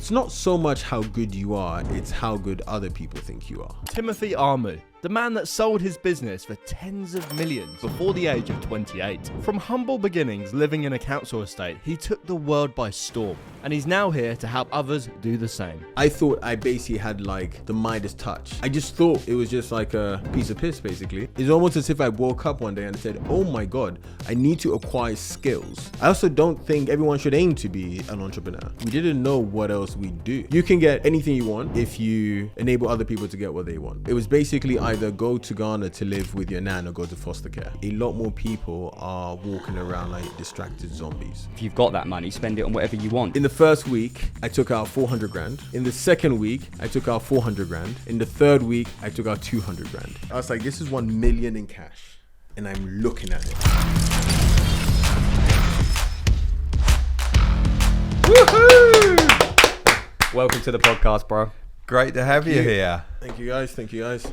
it's not so much how good you are, it's how good other people think you are. Timothy Armoo, the man that sold his business for tens of millions before the age of 28. From humble beginnings living in a council estate, he took the world by storm, and he's now here to help others do the same. I thought I basically had like the Midas touch. I just thought it was just like a piece of piss, basically. It's almost as if I woke up one day and said, oh my God, I need to acquire skills. I also don't think everyone should aim to be an entrepreneur. We didn't know what else we do. You can get anything you want if you enable other people to get what they want. It was basically either go to Ghana to live with your nan or go to foster care. A lot more people are walking around like distracted zombies. If you've got that money, spend it on whatever you want. In the first week, I took out 400 grand. In the second week, I took out 400 grand. In the third week, I took out 200 grand. I was like, this is 1 million in cash. And I'm looking at it. Woohoo! Welcome to the podcast, bro. Great to have you here. Thank you guys.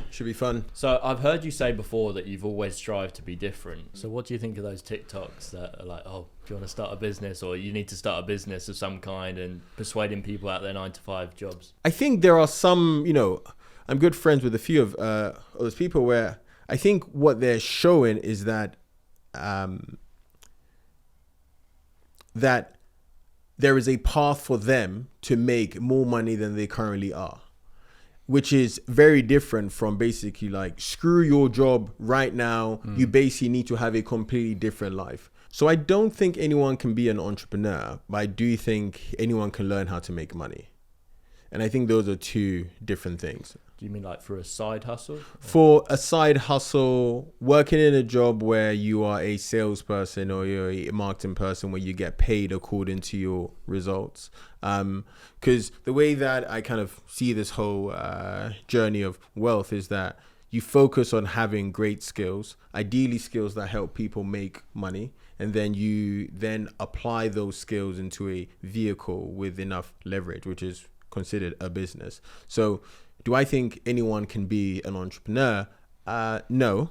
Should be fun. So I've heard you say before that you've always strived to be different. So what do you think of those TikToks that are like, oh, do you want to start a business, or you need to start a business of some kind, and persuading people out their 9-to-5 jobs? I think there are some, I'm good friends with a few of those people where I think what they're showing is that that there is a path for them to make more money than they currently are, which is very different from basically like, screw your job right now. You basically need to have a completely different life. So I don't think anyone can be an entrepreneur, but I do think anyone can learn how to make money. And I think those are two different things. Do you mean like for a side hustle? For a side hustle, working in a job where you are a salesperson or you're a marketing person where you get paid according to your results. Because the way that I kind of see this whole journey of wealth is that you focus on having great skills, ideally skills that help people make money. And then you then apply those skills into a vehicle with enough leverage, which is considered a business. So do I think anyone can be an entrepreneur? No.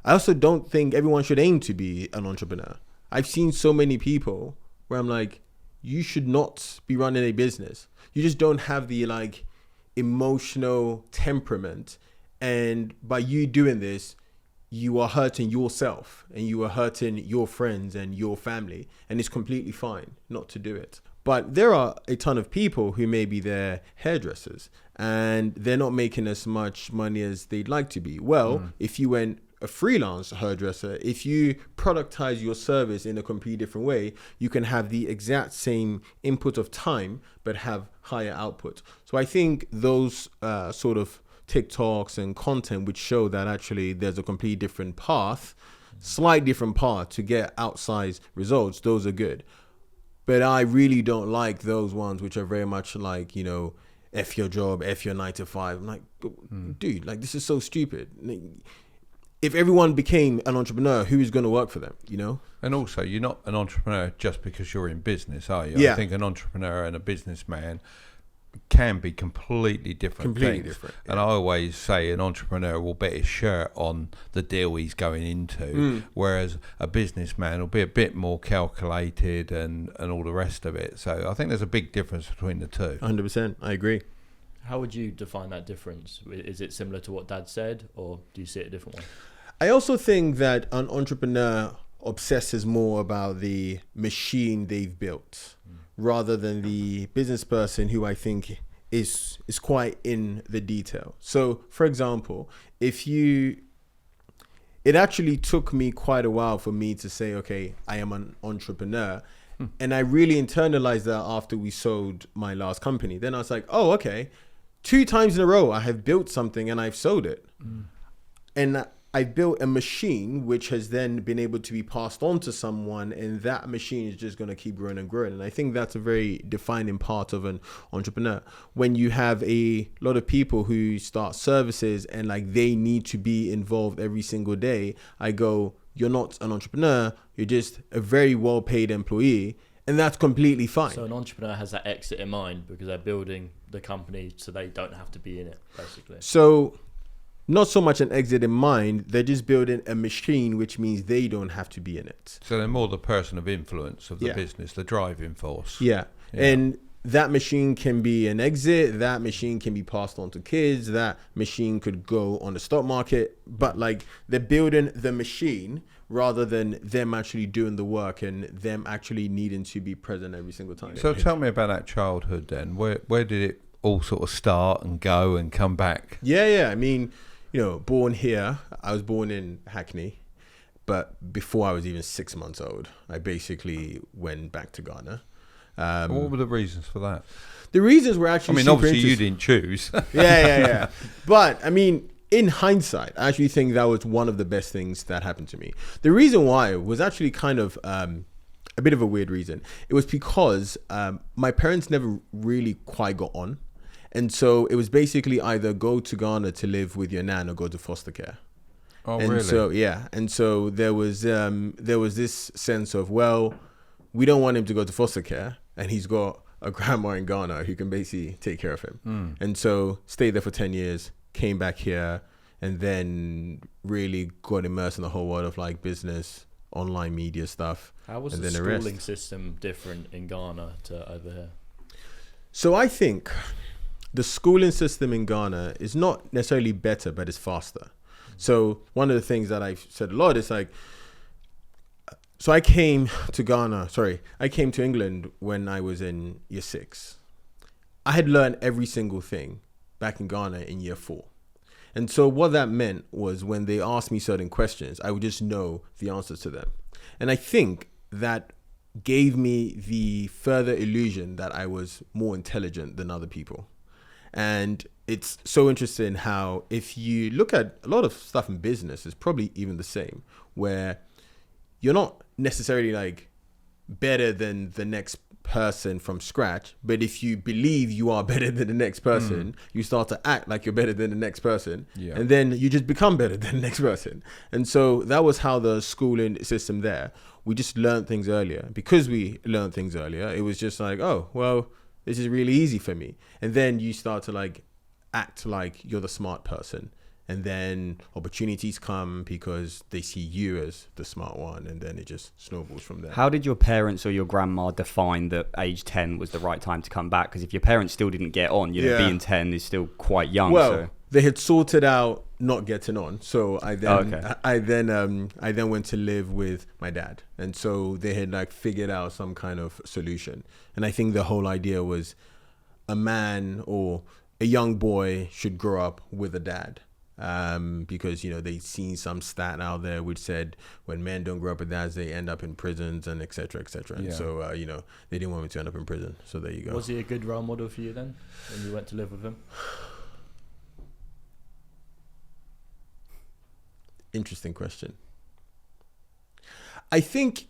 I also don't think everyone should aim to be an entrepreneur. I've seen so many people where I'm like, you should not be running a business. You just don't have the like emotional temperament. And by you doing this, you are hurting yourself and you are hurting your friends and your family. And it's completely fine not to do it. But there are a ton of people who maybe they're hairdressers and they're not making as much money as they'd like to be. Well, if you went a freelance hairdresser, if you productize your service in a completely different way, you can have the exact same input of time, but have higher output. So I think those sort of TikToks and content which show that actually there's a completely different path, slight different path to get outsized results, those are good. But I really don't like those ones which are very much like, F your job, F your 9-to-5. I'm like, dude, like this is so stupid. If everyone became an entrepreneur, who is going to work for them, And also, you're not an entrepreneur just because you're in business, are you? Yeah. I think an entrepreneur and a businessman can be completely different things. Yeah. And I always say an entrepreneur will bet his shirt on the deal he's going into, whereas a businessman will be a bit more calculated and all the rest of it. So I think there's a big difference between the two. 100%. I agree. How would you define that difference? Is it similar to what Dad said, or do you see it a different way? I also think that an entrepreneur obsesses more about the machine they've built rather than the business person who I think is quite in the detail. So, for example, it actually took me quite a while for me to say, okay, I am an entrepreneur. And I really internalized that after we sold my last company. Then I was like, oh, okay, 2 times in a row, I have built something and I've sold it. And I've built a machine which has then been able to be passed on to someone, and that machine is just going to keep growing and growing. And I think that's a very defining part of an entrepreneur. When you have a lot of people who start services and like they need to be involved every single day, I go, you're not an entrepreneur, you're just a very well-paid employee, and that's completely fine. So an entrepreneur has that exit in mind because they're building the company so they don't have to be in it, basically. So not so much an exit in mind, they're just building a machine, which means they don't have to be in it. So they're more the person of influence of the business, the driving force. Yeah. And that machine can be an exit, that machine can be passed on to kids, that machine could go on the stock market, but like they're building the machine rather than them actually doing the work and them actually needing to be present every single time. So tell me about that childhood then. Where did it all sort of start and go and come back? Yeah. I mean, born here, I was born in Hackney, but before I was even 6 months old, I basically went back to Ghana. What were the reasons for that? The reasons were actually obviously you didn't choose. Yeah. But I mean, in hindsight, I actually think that was one of the best things that happened to me. The reason why was actually kind of a bit of a weird reason. It was because my parents never really quite got on. And so it was basically either go to Ghana to live with your nan or go to foster care. Oh, and really? So, yeah. And so there was this sense of, well, we don't want him to go to foster care, and he's got a grandma in Ghana who can basically take care of him. And so stayed there for 10 years, came back here, and then really got immersed in the whole world of like business, online media stuff. How was and the then schooling system different in Ghana to over here? So I think the schooling system in Ghana is not necessarily better, but it's faster. So one of the things that I've said a lot is like, so I came to England when I was in year 6. I had learned every single thing back in Ghana in year 4. And so what that meant was when they asked me certain questions, I would just know the answers to them. And I think that gave me the further illusion that I was more intelligent than other people. And it's so interesting how if you look at a lot of stuff in business, it's probably even the same, where you're not necessarily like better than the next person from scratch, but if you believe you are better than the next person, you start to act like you're better than the next person, and then you just become better than the next person. And so that was how the schooling system there, we just learned things earlier. Because we learned things earlier, it was just like, oh, well, this is really easy for me. And then you start to like act like you're the smart person. And then opportunities come because they see you as the smart one, and then it just snowballs from there. How did your parents or your grandma define that age 10 was the right time to come back? Because if your parents still didn't get on, being 10 is still quite young. Well, they had sorted out not getting on, so I then went to live with my dad, and so they had like figured out some kind of solution. And I think the whole idea was a man or a young boy should grow up with a dad. Because they'd seen some stat out there which said when men don't grow up with dads, they end up in prisons and etc. And so they didn't want me to end up in prison, so there you go. Was he a good role model for you then when you went to live with him? Interesting question. I think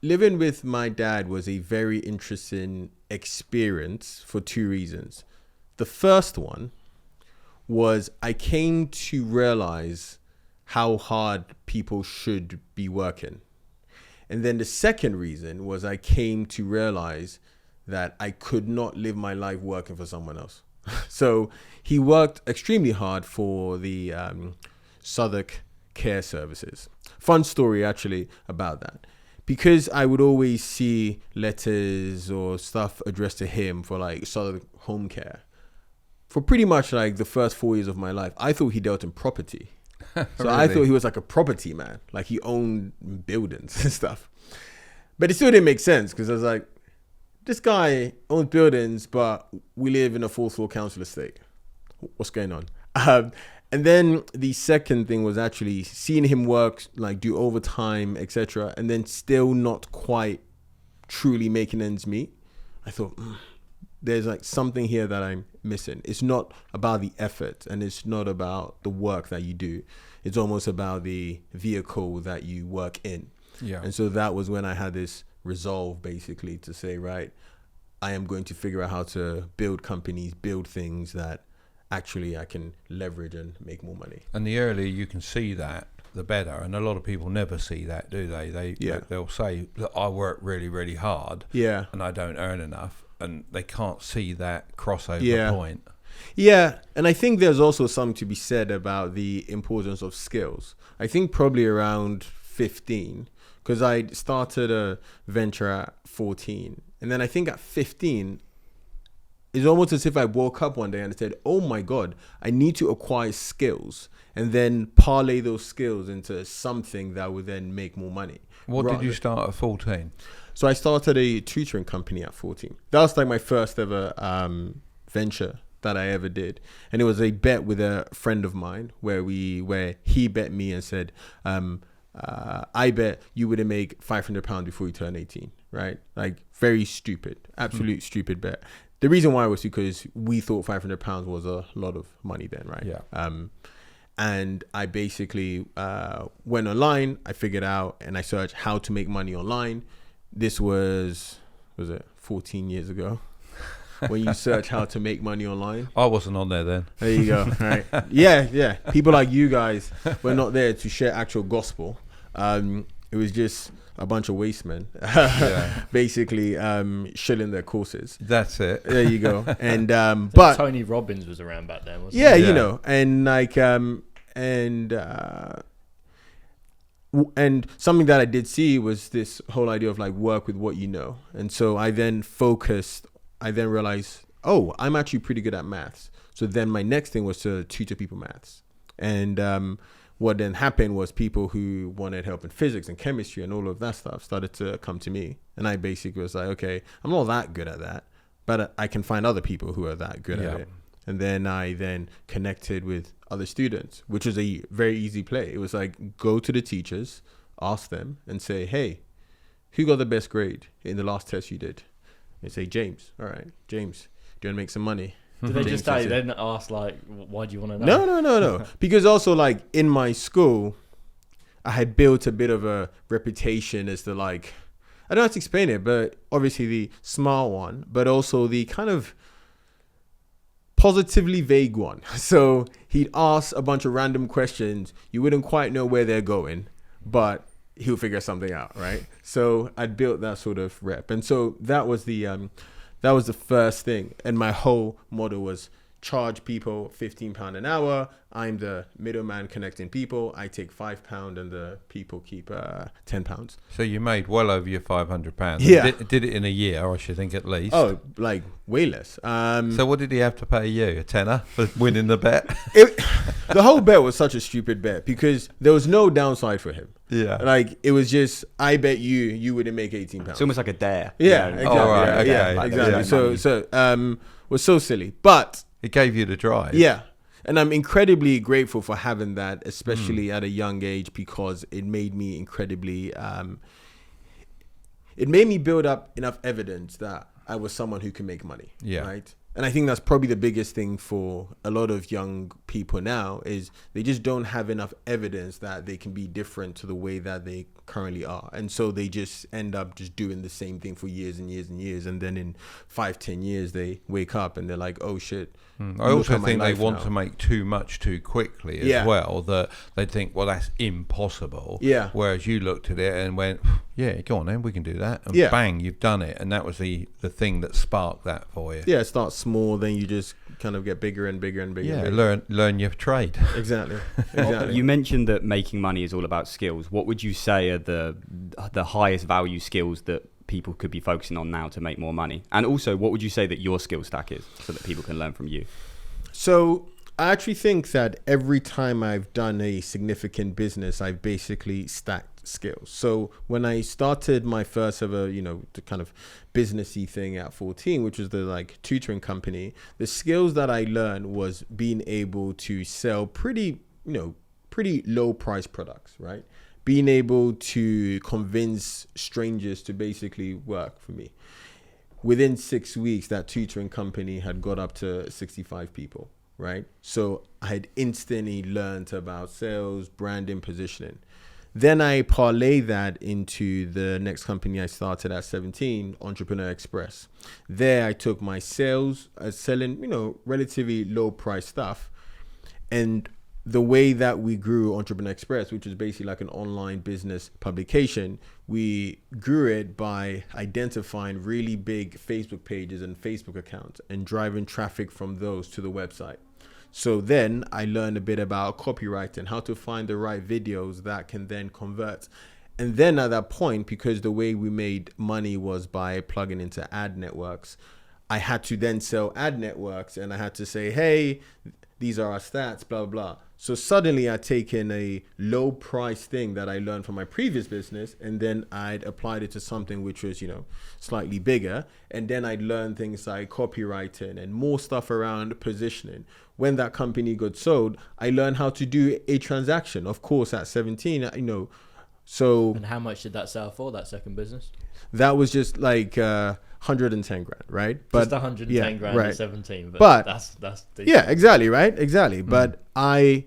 living with my dad was a very interesting experience for 2 reasons. The first one was I came to realize how hard people should be working. And then the second reason was I came to realize that I could not live my life working for someone else. So he worked extremely hard for the Southwark Care Services. Fun story actually about that. Because I would always see letters or stuff addressed to him for like Southwark Home Care. For pretty much like the first 4 years of my life, I thought he dealt in property. So Really? I thought he was like a property man, like he owned buildings and stuff. But it still didn't make sense because I was like, this guy owns buildings, but we live in a 4th floor council estate. What's going on? And then the second thing was actually seeing him work, like do overtime, etc., and then still not quite truly making ends meet. I thought, there's like something here that I'm missing. It's not about the effort and it's not about the work that you do. It's almost about the vehicle that you work in. Yeah. And so that was when I had this resolve basically to say, right, I am going to figure out how to build companies, build things that actually I can leverage and make more money. And the earlier you can see that, the better. And a lot of people never see that, do they? They'll say, look, I work really, really hard and I don't earn enough. And they can't see that crossover point. Yeah, and I think there's also something to be said about the importance of skills. I think probably around 15, because I started a venture at 14. And then I think at 15, it's almost as if I woke up one day and I said, oh my God, I need to acquire skills and then parlay those skills into something that would then make more money. What did you start at 14? So I started a tutoring company at 14. That was like my first ever venture that I ever did. And it was a bet with a friend of mine where he bet me and said, I bet you wouldn't make £500 before you turn 18, right? Like very stupid, absolute stupid bet. The reason why was because we thought £500 was a lot of money then, right? Yeah. And I basically went online, I figured out, and I searched how to make money online. This was it 14 years ago? When you search how to make money online. I wasn't on there then. There you go. Right. Yeah. People like you guys were not there to share actual gospel. It was just a bunch of waste men, basically shilling their courses. That's it. There you go. And but Tony Robbins was around back then, wasn't yeah, he? you know, and like and something that I did see was this whole idea of like work with what you know. And so I then realized, oh, I'm actually pretty good at maths. So then my next thing was to tutor people maths. And what then happened was people who wanted help in physics and chemistry and all of that stuff started to come to me. And I basically was like, okay, I'm not that good at that, but I can find other people who are that good at it. And then I connected with other students, which was a very easy play. It was like, go to the teachers, ask them and say, hey, who got the best grade in the last test you did? They say, James. All right, James, do you want to make some money? Did they just say, they didn't ask, like, why do you want to know? No. Because also, like, in my school, I had built a bit of a reputation as the, like, I don't know how to explain it, but obviously the smart one, but also the kind of positively vague one. So he'd ask a bunch of random questions. You wouldn't quite know where they're going, but he'll figure something out, right? So I'd built that sort of rep. And so that was the first thing. And my whole model was charge people £15 an hour. I'm the middleman connecting people. I take £5 and the people keep £10. So you made well over your £500. Yeah. Did it in a year, I should think, at least. Oh, like way less. So what did he have to pay you? A tenner for winning the bet? The whole bet was such a stupid bet because there was no downside for him. Yeah. Like it was just, I bet you wouldn't make £18. It's almost like a dare. Yeah, exactly. Oh, right, okay. Yeah, Like exactly. So was so silly, but It gave you the drive. yeah. And I'm incredibly grateful for having that, especially at a young age, because it made me incredibly, it made me build up enough evidence that I was someone who can make money. Yeah. Right. And I think that's probably the biggest thing for a lot of young people now is they just don't have enough evidence that they can be different to the way that they currently are. And so they just end up just doing the same thing for years and years and years. And then in 5-10 years, they wake up and they're like, oh, shit. I also think they want to make too much too quickly as well, that they think, well, that's impossible. Yeah. Whereas you looked at it and went, yeah, go on then, we can do that. And Yeah. bang, you've done it. And that was the thing that sparked that for you. Yeah, it starts small, then you just kind of get bigger and bigger and bigger. Yeah, and bigger. learn your trade. Exactly. You mentioned that making money is all about skills. What would you say are the highest value skills that people could be focusing on now to make more money? And also, what would you say that your skill stack is so that people can learn from you? So I actually think that every time I've done a significant business, I've basically stacked skills. So when I started my first ever, the kind of businessy thing at 14, which was the like tutoring company, the skills that I learned was being able to sell pretty low price products, right? Being able to convince strangers to basically work for me. Within 6 weeks, that tutoring company had got up to 65 people, right? So I had instantly learned about sales, branding, positioning. Then I parlayed that into the next company I started at 17, Entrepreneur Express. There I took my sales, selling, relatively low price stuff, and the way that we grew Entrepreneur Express, which is basically like an online business publication, we grew it by identifying really big Facebook pages and Facebook accounts and driving traffic from those to the website. So then I learned a bit about copywriting, how to find the right videos that can then convert. And then at that point, because the way we made money was by plugging into ad networks, I had to then sell ad networks, and I had to say, hey, these are our stats, blah, blah, blah. So suddenly I'd taken a low price thing that I learned from my previous business, and then I'd applied it to something which was, slightly bigger. And then I'd learn things like copywriting and more stuff around positioning. When that company got sold, I learned how to do a transaction. Of course, at 17, so. And how much did that sell for, that second business? That was just like 110 grand, right? Just 110 grand right. at 17, but that's decent. Yeah, exactly, right? Exactly. But I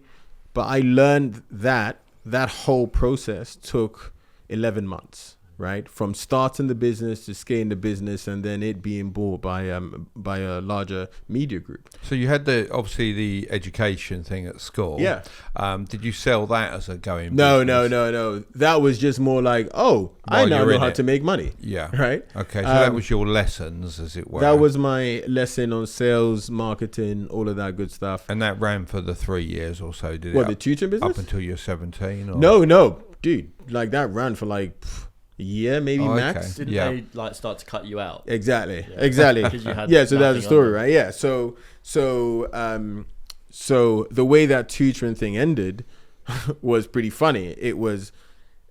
learned that whole process took 11 months, right? From starting the business to scaling the business, and then it being bought by a larger media group. So you had obviously the education thing at school. Yeah. Did you sell that as a going No. business? That was just more like, I now know how to make money. Yeah. Right? Okay, so that was your lessons, as it were. That was my lesson on sales, marketing, all of that good stuff. And that ran for the 3 years or so, did it? What, the tutoring business? Up until you're 17? Or? No. Dude, like that ran for like a year, maybe max. Didn't they like start to cut you out? Exactly. Yeah. Exactly. You had So that's the story, right? Yeah. So the way that tutoring thing ended was pretty funny. It was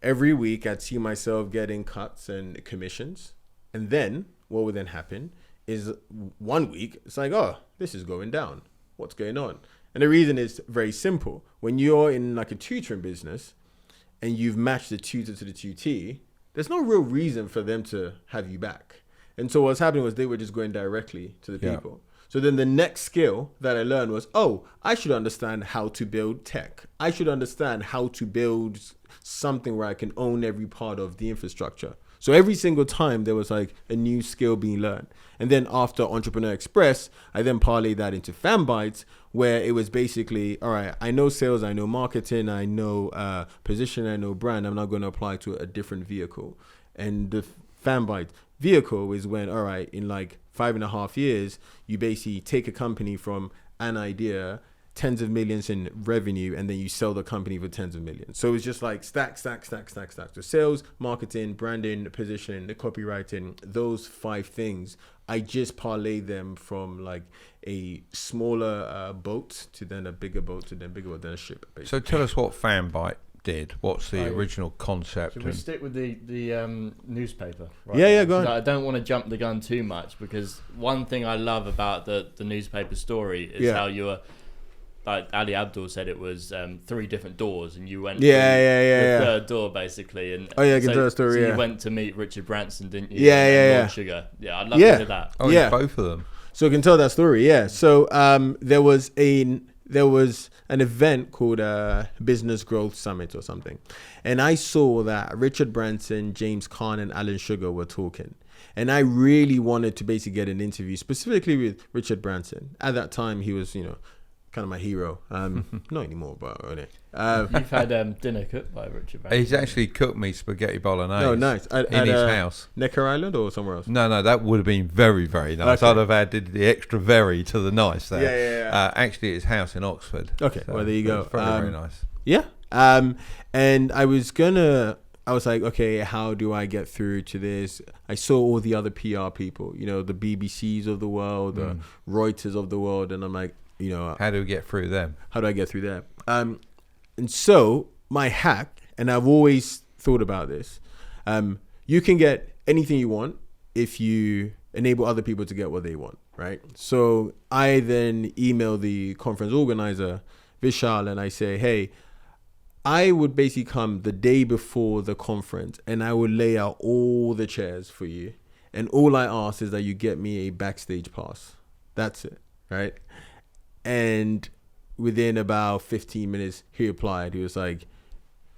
every week I'd see myself getting cuts and commissions. And then what would then happen is one week, it's like, this is going down. What's going on? And the reason is very simple. When you're in like a tutoring business and you've matched the tutor to the tutee, there's no real reason for them to have you back. And so what's happening was they were just going directly to the people. So then the next skill that I learned was, I should understand how to build tech. I should understand how to build something where I can own every part of the infrastructure. So every single time there was like a new skill being learned. And then after Entrepreneur Express, I then parlayed that into FanBytes, where it was basically, all right, I know sales, I know marketing, I know position, I know brand. I'm not going to apply to a different vehicle. And the FanBytes vehicle is when, all right, in like 5.5 years, you basically take a company from an idea, tens of millions in revenue, and then you sell the company for tens of millions. So it's just like stack. So sales, marketing, branding, positioning, the copywriting, those 5 things, I just parlay them from like a smaller boat to then a bigger boat to then bigger boat, then a ship, basically. So tell us what FanByte did. What's the original concept? Should we stick with the newspaper? Right? Yeah, go on. I don't want to jump the gun too much, because one thing I love about the newspaper story is how you were, like Ali Abdul said, it was 3 different doors, and you went the third door basically. And I can tell a story. So you went to meet Richard Branson, didn't you? Yeah. Sugar. Yeah, I'd love to hear that. Oh, yeah, both of them. So I can tell that story. Yeah. So there was an event called Business Growth Summit or something, and I saw that Richard Branson, James Caan, and Alan Sugar were talking. And I really wanted to basically get an interview specifically with Richard Branson. At that time, he was, kind of my hero. Not anymore, but you've had dinner cooked by Richard Branson. He's actually cooked me spaghetti bolognese. Oh, nice! In his house, Necker Island, or somewhere else? No, that would have been very, very nice. Okay. I'd have added the extra very to the nice there. Yeah. Actually, it's house in Oxford. Okay, so well there you go. Very, very nice. Yeah. And I was like, okay, how do I get through to this? I saw all the other PR people, the BBCs of the world, the Reuters of the world, and I'm like, how do we get through them? How do I get through there? And so my hack, and I've always thought about this, you can get anything you want if you enable other people to get what they want, right? So I then email the conference organizer, Vishal, and I say, hey, I would basically come the day before the conference and I would lay out all the chairs for you. And all I ask is that you get me a backstage pass. That's it, right? And within about 15 minutes, he replied. He was like,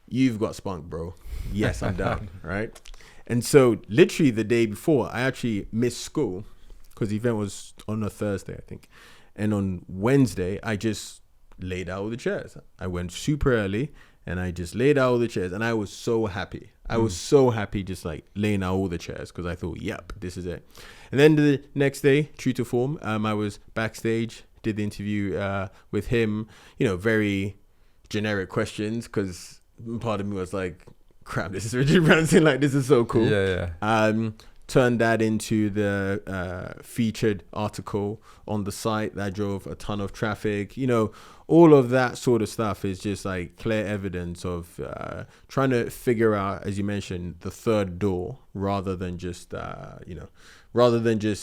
you've got spunk, bro. Yes, I'm down, right? And so literally the day before, I actually missed school because the event was on a Thursday, I think. And on Wednesday, I just laid out all the chairs. I went super early and I just laid out all the chairs. And I was so happy. I was so happy just like laying out all the chairs because I thought, yep, this is it. And then the next day, true to form, I was backstage, did the interview with him, very generic questions because part of me was like, crap, this is Richard Branson, like this is so cool. Yeah. turned that into the featured article on the site that drove a ton of traffic. All of that sort of stuff is just like clear evidence of trying to figure out, as you mentioned, the third door, rather than just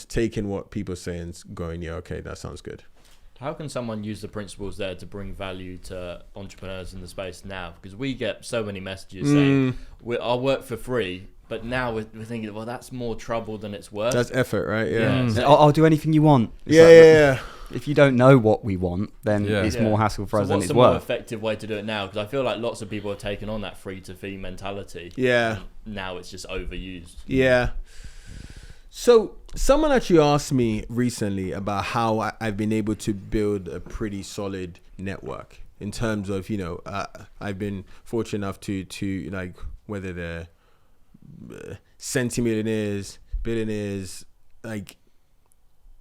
taking what people say and going, yeah, okay, that sounds good. How can someone use the principles there to bring value to entrepreneurs in the space now? Because we get so many messages saying, I'll work for free. But now we're thinking, well, that's more trouble than it's worth. That's effort, right? Yeah. I'll do anything you want. Yeah. If you don't know what we want, then it's more hassle for us than it's worth. What's the more effective way to do it now? Because I feel like lots of people have taken on that free to fee mentality. Yeah. Now it's just overused. Yeah. So someone actually asked me recently about how I've been able to build a pretty solid network in terms of, I've been fortunate enough to like, whether they're centimillionaires, billionaires, like,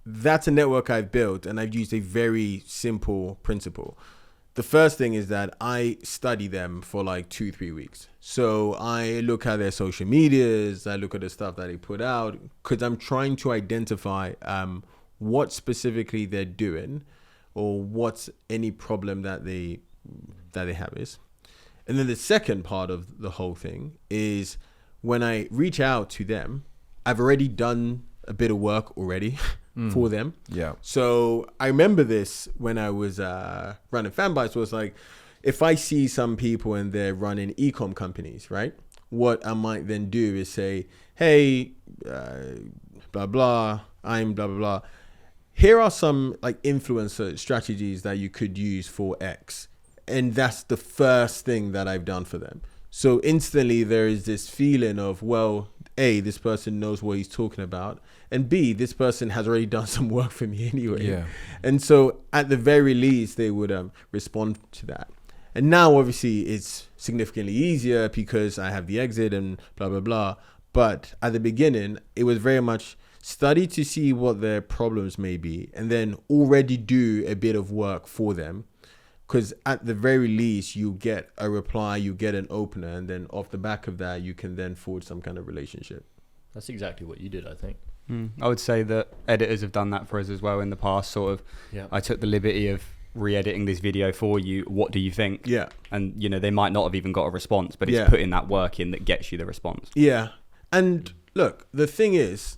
that's a network I've built, and I've used a very simple principle. The first thing is that I study them for like 2-3 weeks. So I look at their social medias, I look at the stuff that they put out, because I'm trying to identify what specifically they're doing, or what's any problem that they have is. And then the second part of the whole thing is, when I reach out to them, I've already done a bit of work already for them. Yeah. So I remember this when I was running FanBytes, was like, if I see some people and they're running e-com companies, right? What I might then do is say, hey, blah, blah, I'm blah, blah, blah. Here are some like influencer strategies that you could use for X. And that's the first thing that I've done for them. So instantly there is this feeling of, well, A, this person knows what he's talking about, and B, this person has already done some work for me anyway. Yeah. And so at the very least, they would respond to that. And now obviously it's significantly easier because I have the exit and blah, blah, blah. But at the beginning, it was very much study to see what their problems may be, and then already do a bit of work for them. Because at the very least, you get a reply, you get an opener, and then off the back of that, you can then forge some kind of relationship. That's exactly what you did, I think. I would say that editors have done that for us as well in the past. Sort of, I took the liberty of re-editing this video for you. What do you think? Yeah. And, they might not have even got a response, but it's putting that work in that gets you the response. Yeah. And look, the thing is,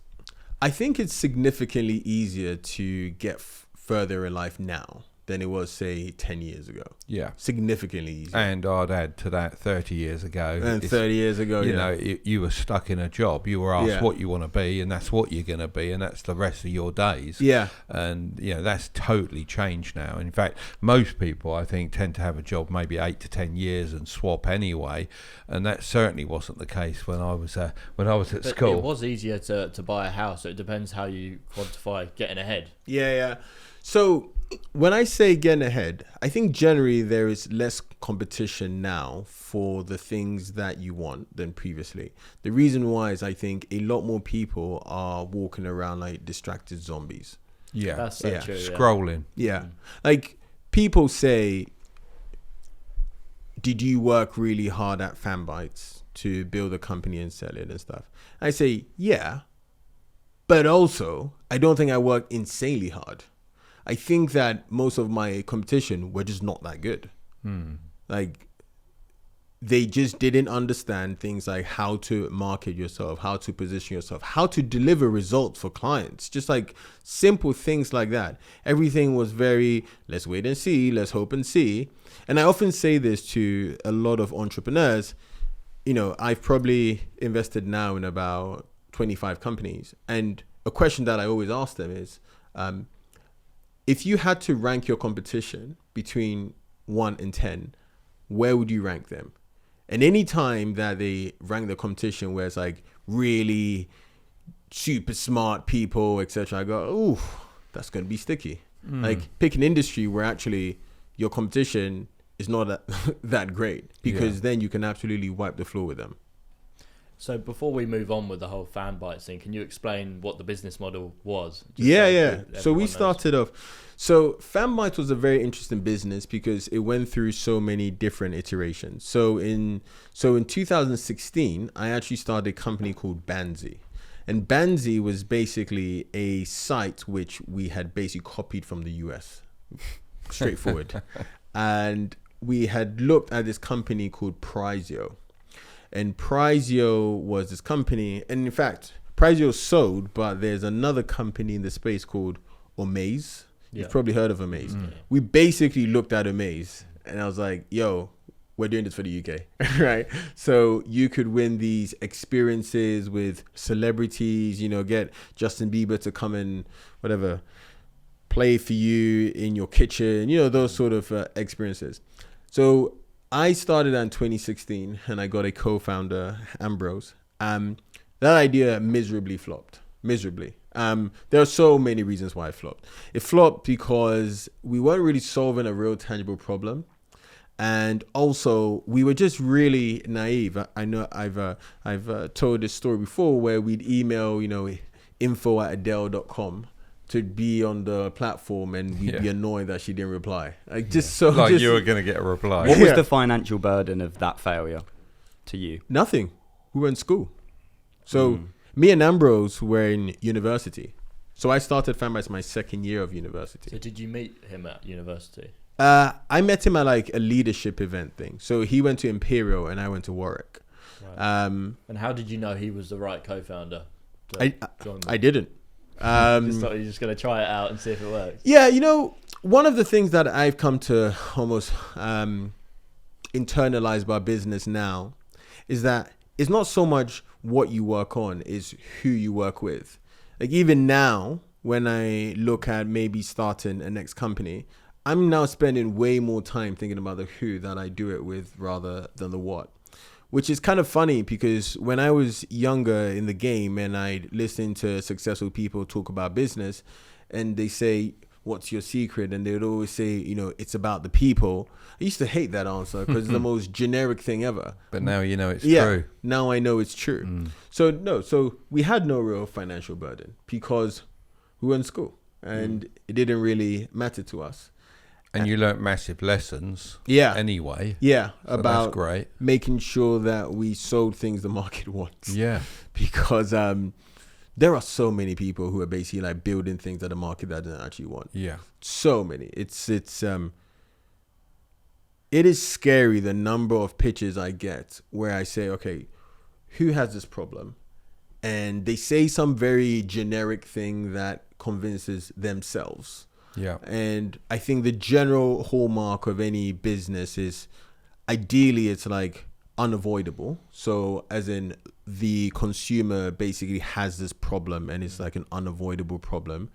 I think it's significantly easier to get further in life now than it was, say, 10 years ago. Yeah. Significantly easier. And I'd add to that 30 years ago. And 30 years ago, you were stuck in a job. You were asked what you want to be, and that's what you're going to be, and that's the rest of your days. Yeah. And, that's totally changed now. In fact, most people, I think, tend to have a job maybe 8 to 10 years and swap anyway. And that certainly wasn't the case when I was at school. It was easier to buy a house. So it depends how you quantify getting ahead. Yeah. So when I say getting ahead, I think generally there is less competition now for the things that you want than previously. The reason why is I think a lot more people are walking around like distracted zombies. Yeah. That's so true. Scrolling. Yeah. Like people say, did you work really hard at FanBytes to build a company and sell it and stuff? I say, yeah. But also, I don't think I worked insanely hard. I think that most of my competition were just not that good. Like, they just didn't understand things like how to market yourself, how to position yourself, how to deliver results for clients, just like simple things like that. Everything was very, let's wait and see, let's hope and see. And I often say this to a lot of entrepreneurs. I've probably invested now in about 25 companies. And a question that I always ask them is, if you had to rank your competition between 1 and 10, where would you rank them? And any time that they rank the competition where it's like really super smart people, etc., I go, ooh, that's going to be sticky. Like, pick an industry where actually your competition is not that great, because then you can absolutely wipe the floor with them. So before we move on with the whole FanBytes thing, can you explain what the business model was? So we started off. So FanBytes was a very interesting business because it went through so many different iterations. So in 2016, I actually started a company called Banzi. And Banzi was basically a site which we had basically copied from the US. Straightforward. And we had looked at this company called Prizio. And Prizio was this company. And in fact, Prizio sold, but there's another company in the space called Omaze. You've probably heard of Omaze. Mm-hmm. We basically looked at Omaze and I was like, yo, we're doing this for the UK, right? So you could win these experiences with celebrities, you know, get Justin Bieber to come and whatever, play for you in your kitchen, you know, those sort of experiences. So I started in 2016 and I got a co-founder, Ambrose. That idea miserably flopped, miserably. There are so many reasons why it flopped. It flopped because we weren't really solving a real tangible problem. And also we were just really naive. I know I've told this story before where we'd email, you know, info@adele.com to be on the platform and we'd be annoyed that she didn't reply. Like you were going to get a reply. What was the financial burden of that failure to you? Nothing. We were in school. So me and Ambrose were in university. So I started FanBytes my second year of university. So did you meet him at university? I met him at like a leadership event thing. So he went to Imperial and I went to Warwick. Right. And how did you know he was the right co-founder? I didn't. Just thought you're just going to try it out and see if it works. Yeah, you know, one of the things that I've come to almost internalize about business now is that it's not so much what you work on, is who you work with. Like even now, when I look at maybe starting a next company, I'm now spending way more time thinking about the who that I do it with rather than the what. Which is kind of funny because when I was younger in the game and I'd listen to successful people talk about business and they say, what's your secret? And they would always say, you know, it's about the people. I used to hate that answer because it's the most generic thing ever. But now you know it's true. Now I know it's true. So we had no real financial burden because we were in school and it didn't really matter to us. And you learnt massive lessons anyway. Yeah, so about that's great. Making sure that we sold things the market wants. Yeah. Because there are so many people who are basically like building things that the market doesn't actually want. Yeah. So many. It is scary the number of pitches I get where I say, okay, who has this problem? And they say some very generic thing that convinces themselves. Yeah. And I think the general hallmark of any business is ideally it's like unavoidable. So as in the consumer basically has this problem and it's like an unavoidable problem.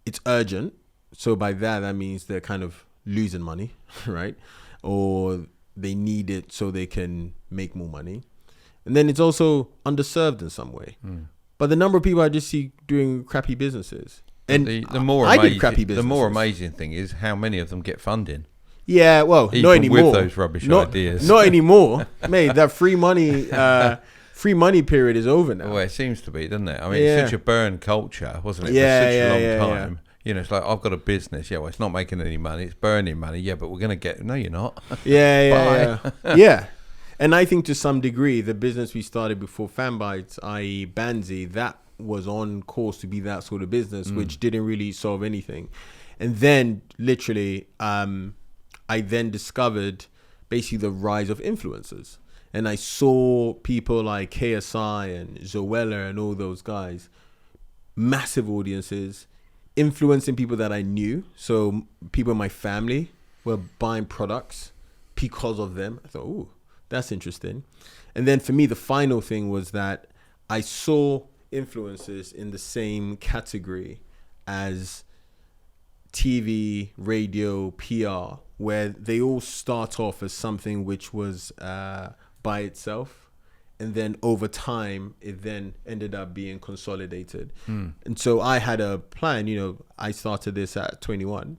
It's urgent. So by that means they're kind of losing money, right? Or they need it so they can make more money. And then it's also underserved in some way. But the number of people I just see doing crappy businesses. And the more amazing thing is how many of them get funding. Yeah, well, even not anymore. With those rubbish ideas. Not anymore. Mate, that free money period is over now. Well, it seems to be, doesn't it? I mean, it's such a burn culture, wasn't it? For such a long time. You know, it's like, I've got a business. Yeah, well, it's not making any money. It's burning money. Yeah, but we're going to get... No, you're not. Yeah. Yeah. And I think to some degree, the business we started before FanBytes, i.e. Banzi, that was on course to be that sort of business, which didn't really solve anything. And then literally, I then discovered basically the rise of influencers. And I saw people like KSI and Zoella and all those guys, massive audiences, influencing people that I knew. So people in my family were buying products because of them. I thought, ooh, that's interesting. And then for me, the final thing was that I saw influencers in the same category as TV, radio, PR, where they all start off as something which was by itself, and then over time it then ended up being consolidated. And so I had a plan. You know, I started this at 21.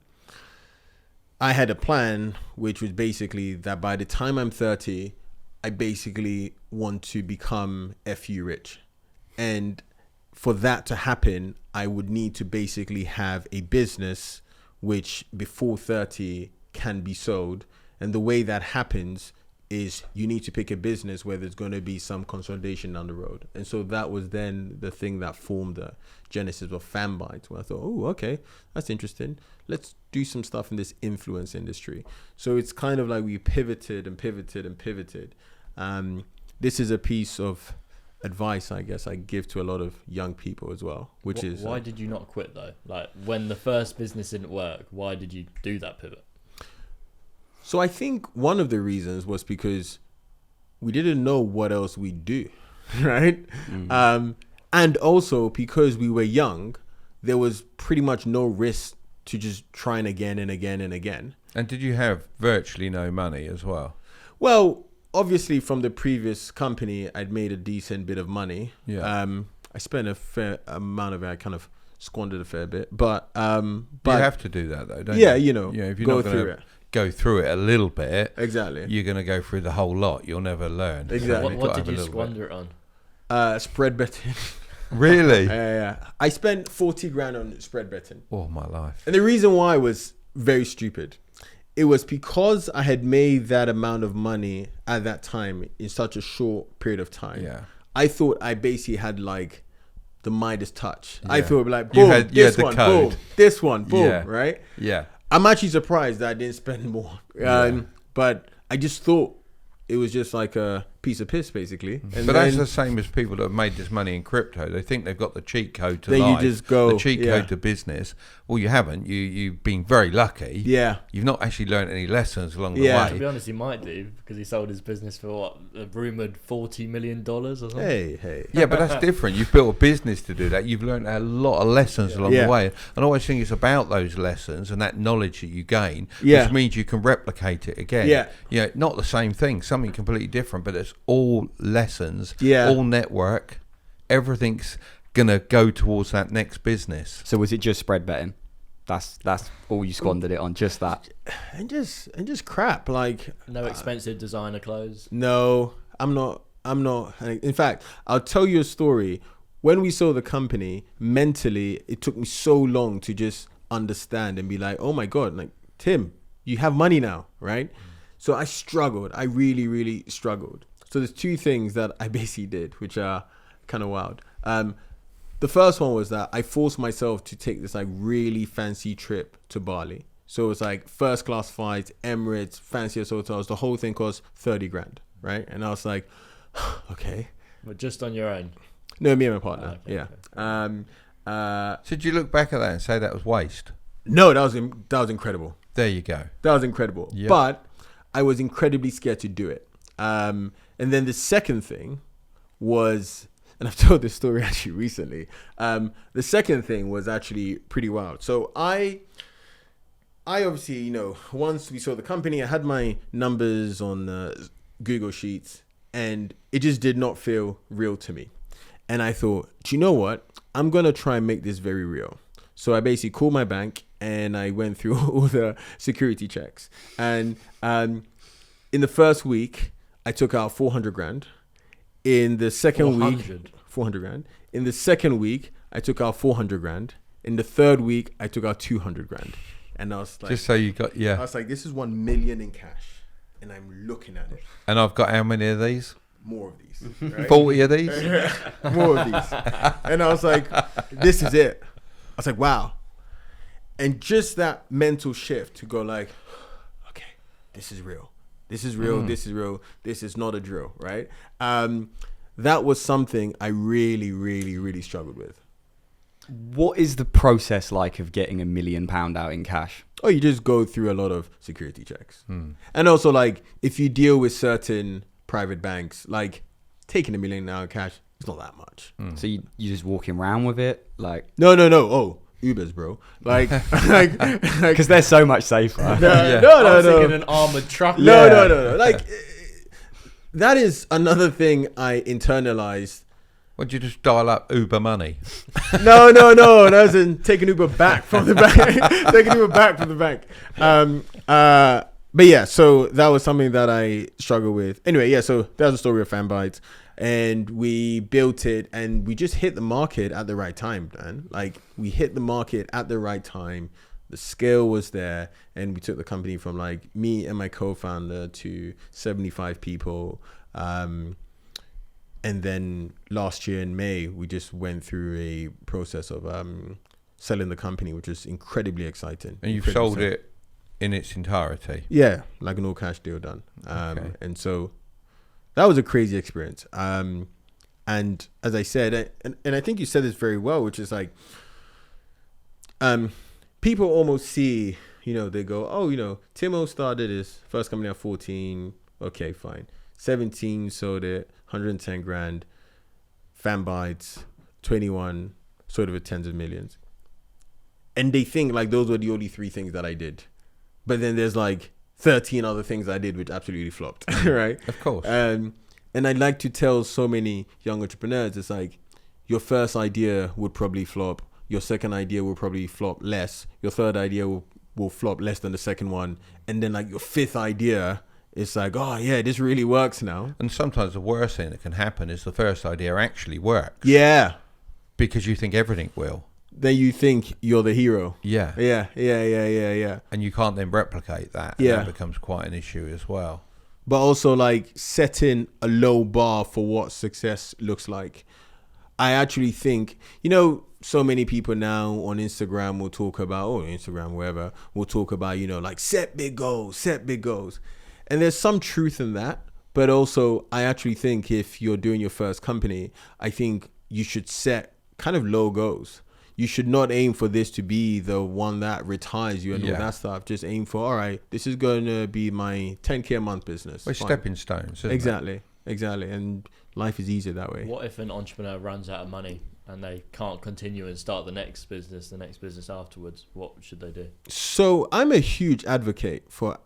I had a plan which was basically that by the time I'm 30, I basically want to become FU rich. And for that to happen, I would need to basically have a business which before 30 can be sold. And the way that happens is you need to pick a business where there's going to be some consolidation down the road. And so that was then the thing that formed the genesis of FanBytes, where I thought, oh, okay, that's interesting. Let's do some stuff in this influence industry. So it's kind of like we pivoted and pivoted and pivoted. This is a piece of advice, I guess, I give to a lot of young people as well, which is... Why did you not quit, though? Like, when the first business didn't work, why did you do that pivot? So I think one of the reasons was because we didn't know what else we'd do, right? And also because we were young, there was pretty much no risk to just trying again and again and again. And did you have virtually no money as well? Well, obviously from the previous company, I'd made a decent bit of money. Yeah. I spent a fair amount of it. I kind of squandered a fair bit, but you have to do that though, don't you? Yeah, you know, if you're go not through gonna it. Go through it a little bit, Exactly. you're going to go through the whole lot. You'll never learn. Exactly. What did you squander it on? Spread betting. Really? Yeah. I spent 40 grand on spread betting. Oh, my life. And the reason why was very stupid. It was because I had made that amount of money at that time in such a short period of time. Yeah. I thought I basically had like the Midas touch. Yeah. I thought like, You boom, had this the one, code. boom, this one, boom, Yeah. right? Yeah. I'm actually surprised that I didn't spend more. But I just thought it was just like a piece of piss, basically. And But that's the same as people that have made this money in crypto. They think they've got the cheat code to Then you life, just go, the cheat yeah. code to business. Well, you haven't. You've been very lucky. Yeah. You've not actually learned any lessons along the Yeah. To way. be honest, he might do, because he sold his business for what, a rumoured $40 million or something. Hey. Yeah, but that's different. You've built a business to do that. You've learned a lot of lessons along Yeah. the way. And I always think it's about those lessons and that knowledge that you gain, Yeah. which means you can replicate it again. Yeah. Not the same thing, something completely different, but it's all lessons, Yeah. all network. Everything's going to go towards that next business. So was it just spread betting? That's all you squandered it on, just that. And just crap. Like, No expensive designer clothes. no, I'm not. In fact, I'll tell you a story. When we saw the company, mentally, it took me so long to just understand and be like, oh my God, like, Tim, you have money now, right? So I struggled. I really, really struggled. So there's two things that I basically did, which are kind of wild. The first one was that I forced myself to take this like really fancy trip to Bali. So it was like first class flights, Emirates, fanciest hotels. The whole thing cost 30 grand, right? And I was like, okay. But just on your own. No, me and my partner. Okay, Yeah. So did you look back at that and say that was waste? No, that was incredible. There you go. That was incredible. Yep. But I was incredibly scared to do it. And then the second thing was, and I've told this story actually recently. The second thing was actually pretty wild. So I obviously, once we saw the company, I had my numbers on Google Sheets, and it just did not feel real to me. And I thought, do you know what? I'm going to try and make this very real. So I basically called my bank and I went through all the security checks. And in the first week, I took out 400 grand. In the second week, 400 grand. In the second week, I took out 400 grand. In the third week, I took out 200 grand. And I was like, Just so you got, I was like, this is 1 million in cash. And I'm looking at it. And I've got how many of these? More of these. Right? 40 of these? More of these. And I was like, this is it. I was like, wow. And just that mental shift to go like, okay, this is real. This is real. This is real. This is not a drill, right? That was something I really, really, really struggled with. What is the process like of getting £1 million out in cash? Oh, you just go through a lot of security checks. And also, like, if you deal with certain private banks, like, taking $1 million out in cash, it's not that much. So you just walking around with it? Like, No. Oh, Ubers, bro. Like, because they're so much safer. I was thinking an armoured truck. No. Like, that is another thing I internalized. Would you just dial up Uber money? No. That's in taking Uber back from the bank. Taking Uber back from the bank. But yeah, so that was something that I struggled with. Anyway, yeah, so that was the story of FanBytes. And we built it and we just hit the market at the right time, man. Like, we hit the market at the right time. the scale was there, and we took the company from like me and my co-founder to 75 people. And then last year in May, we just went through a process of selling the company, which is incredibly exciting. And you've sold it in its entirety? Yeah, like an all-cash deal done. Okay. And so that was a crazy experience. And as I said, and I think you said this very well, which is like, people almost see, they go, oh, Timo started his first company at 14. Okay, fine. 17, sold it, 110 grand. FanBytes, 21, sort of at tens of millions. And they think like those were the only 3 things that I did. But then there's like 13 other things I did which absolutely flopped, right? Of course. And I'd like to tell so many young entrepreneurs, it's like your first idea would probably flop. Your second idea will probably flop less. Your third idea will flop less than the second one. And then like your 5th idea, it's like, oh yeah, this really works now. And sometimes the worst thing that can happen is the first idea actually works. Yeah. Because you think everything will. Then you think you're the hero. Yeah. Yeah. And you can't then replicate that. And that becomes quite an issue as well. But also like setting a low bar for what success looks like. I actually think, so many people now on Instagram will talk about, or Instagram, wherever, will talk about, like set big goals. And there's some truth in that. But also, I actually think if you're doing your first company, I think you should set kind of low goals. You should not aim for this to be the one that retires you and all that stuff. Just aim for, all right, this is going to be my 10K a month business. Well, stepping stones, isn't Exactly. And life is easier that way. What if an entrepreneur runs out of money and they can't continue and start the next business afterwards? What should they do? So I'm a huge advocate for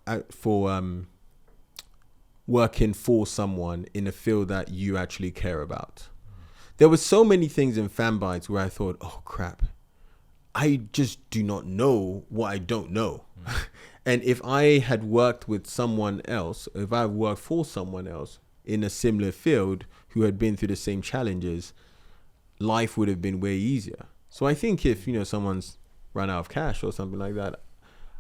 working for someone in a field that you actually care about. There were so many things in FanBytes where I thought, oh crap, I just do not know what I don't know. And if I had worked with someone else, if I worked for someone else in a similar field who had been through the same challenges, life would have been way easier. So I think if, someone's run out of cash or something like that.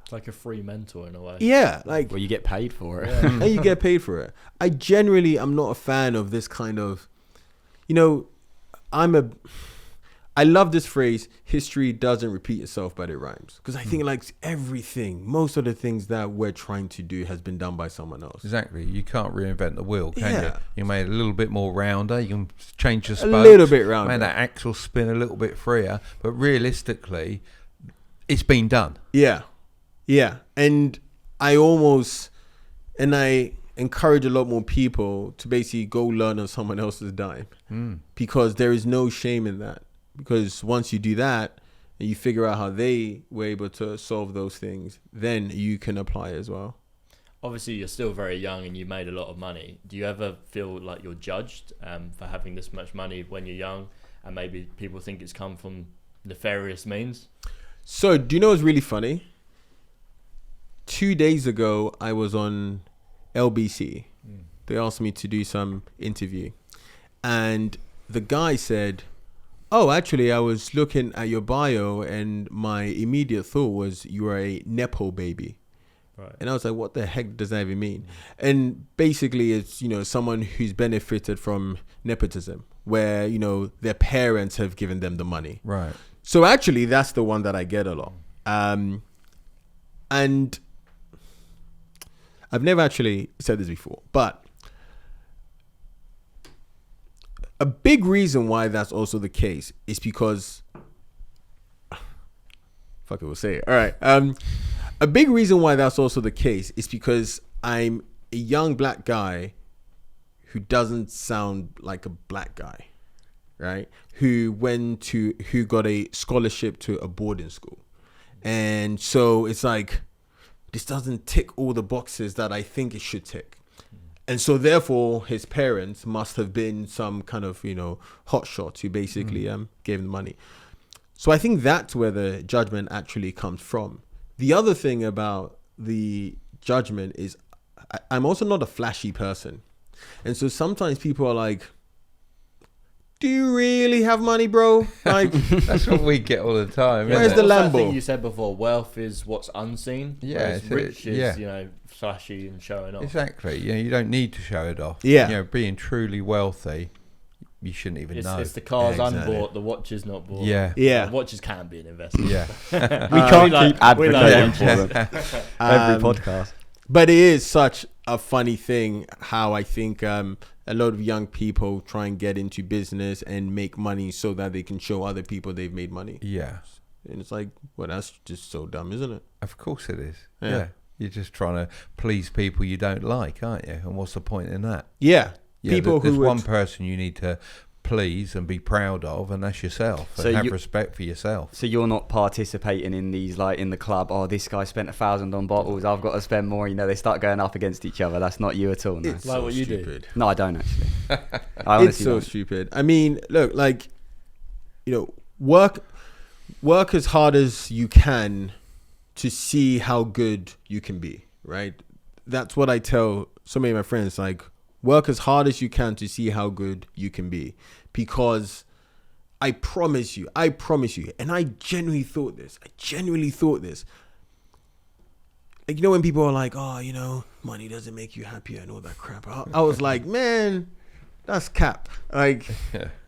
It's like a free mentor in a way. Yeah. Like, well, you get paid for it. Yeah. And you get paid for it. I am not a fan of this kind of, I love this phrase, history doesn't repeat itself, but it rhymes. Because I think like everything, most of the things that we're trying to do has been done by someone else. Exactly. You can't reinvent the wheel, can you? Yeah. You made it a little bit more rounder. You can change the spokes. A little bit rounder. Made that axle spin a little bit freer. But realistically, it's been done. Yeah. And I encourage a lot more people to basically go learn on someone else's dime. Because there is no shame in that. Because once you do that and you figure out how they were able to solve those things, then you can apply as well. Obviously, you're still very young and you made a lot of money. Do you ever feel like you're judged for having this much money when you're young, and maybe people think it's come from nefarious means? So, do you know what's really funny? 2 days ago, I was on LBC. They asked me to do some interview. And the guy said, oh, actually, I was looking at your bio and my immediate thought was you are a Nepo baby. Right. And I was like, what the heck does that even mean? And basically it's, someone who's benefited from nepotism where, their parents have given them the money. Right. So actually, that's the one that I get a lot. And I've never actually said this before, but a big reason why that's also the case is because, fuck it, we'll say it. All right. A big reason why that's also the case is because I'm a young black guy who doesn't sound like a black guy, right? Who got a scholarship to a boarding school. And so it's like, this doesn't tick all the boxes that I think it should tick. And so therefore his parents must have been some kind of, hotshot who basically gave him money. So I think that's where the judgment actually comes from. The other thing about the judgment is I'm also not a flashy person. And so sometimes people are like, do you really have money, bro? Like, That's what we get all the time. Where's isn't the it? What's that Lambo? thing you said before? Wealth is what's unseen. Yeah, whereas so rich is yeah. flashy and showing off. Exactly. Yeah, you don't need to show it off. Yeah. Being truly wealthy, you shouldn't even know. It's the cars Yeah, exactly. unbought, the watches not bought. Yeah. Yeah. Watches can be an investment. Yeah. We can't like- keep we like advocating for them every podcast. But it is such a funny thing how I think a lot of young people try and get into business and make money so that they can show other people they've made money. Yeah. And it's like, well, that's just so dumb, isn't it? Of course it is. Yeah. Yeah. You're just trying to please people you don't like, aren't you? And what's the point in that? Yeah. Yeah, People there's who would, one person you need to please and be proud of, and that's yourself. So And have you- respect for yourself. So you're not participating in these, like in the club, oh, this guy spent 1,000 on bottles, I've got to spend more. They start going up against each other. That's not you at all, no. it's Like so what you do. stupid. No, I don't actually. I It's honestly so don't. stupid. I mean, look, like, work as hard as you can to see how good you can be, right? That's what I tell so many of my friends, like, work as hard as you can to see how good you can be, because I promise you, and I genuinely thought this, like, when people are like, oh, money doesn't make you happier and all that crap, I was like, man, that's cap. Like,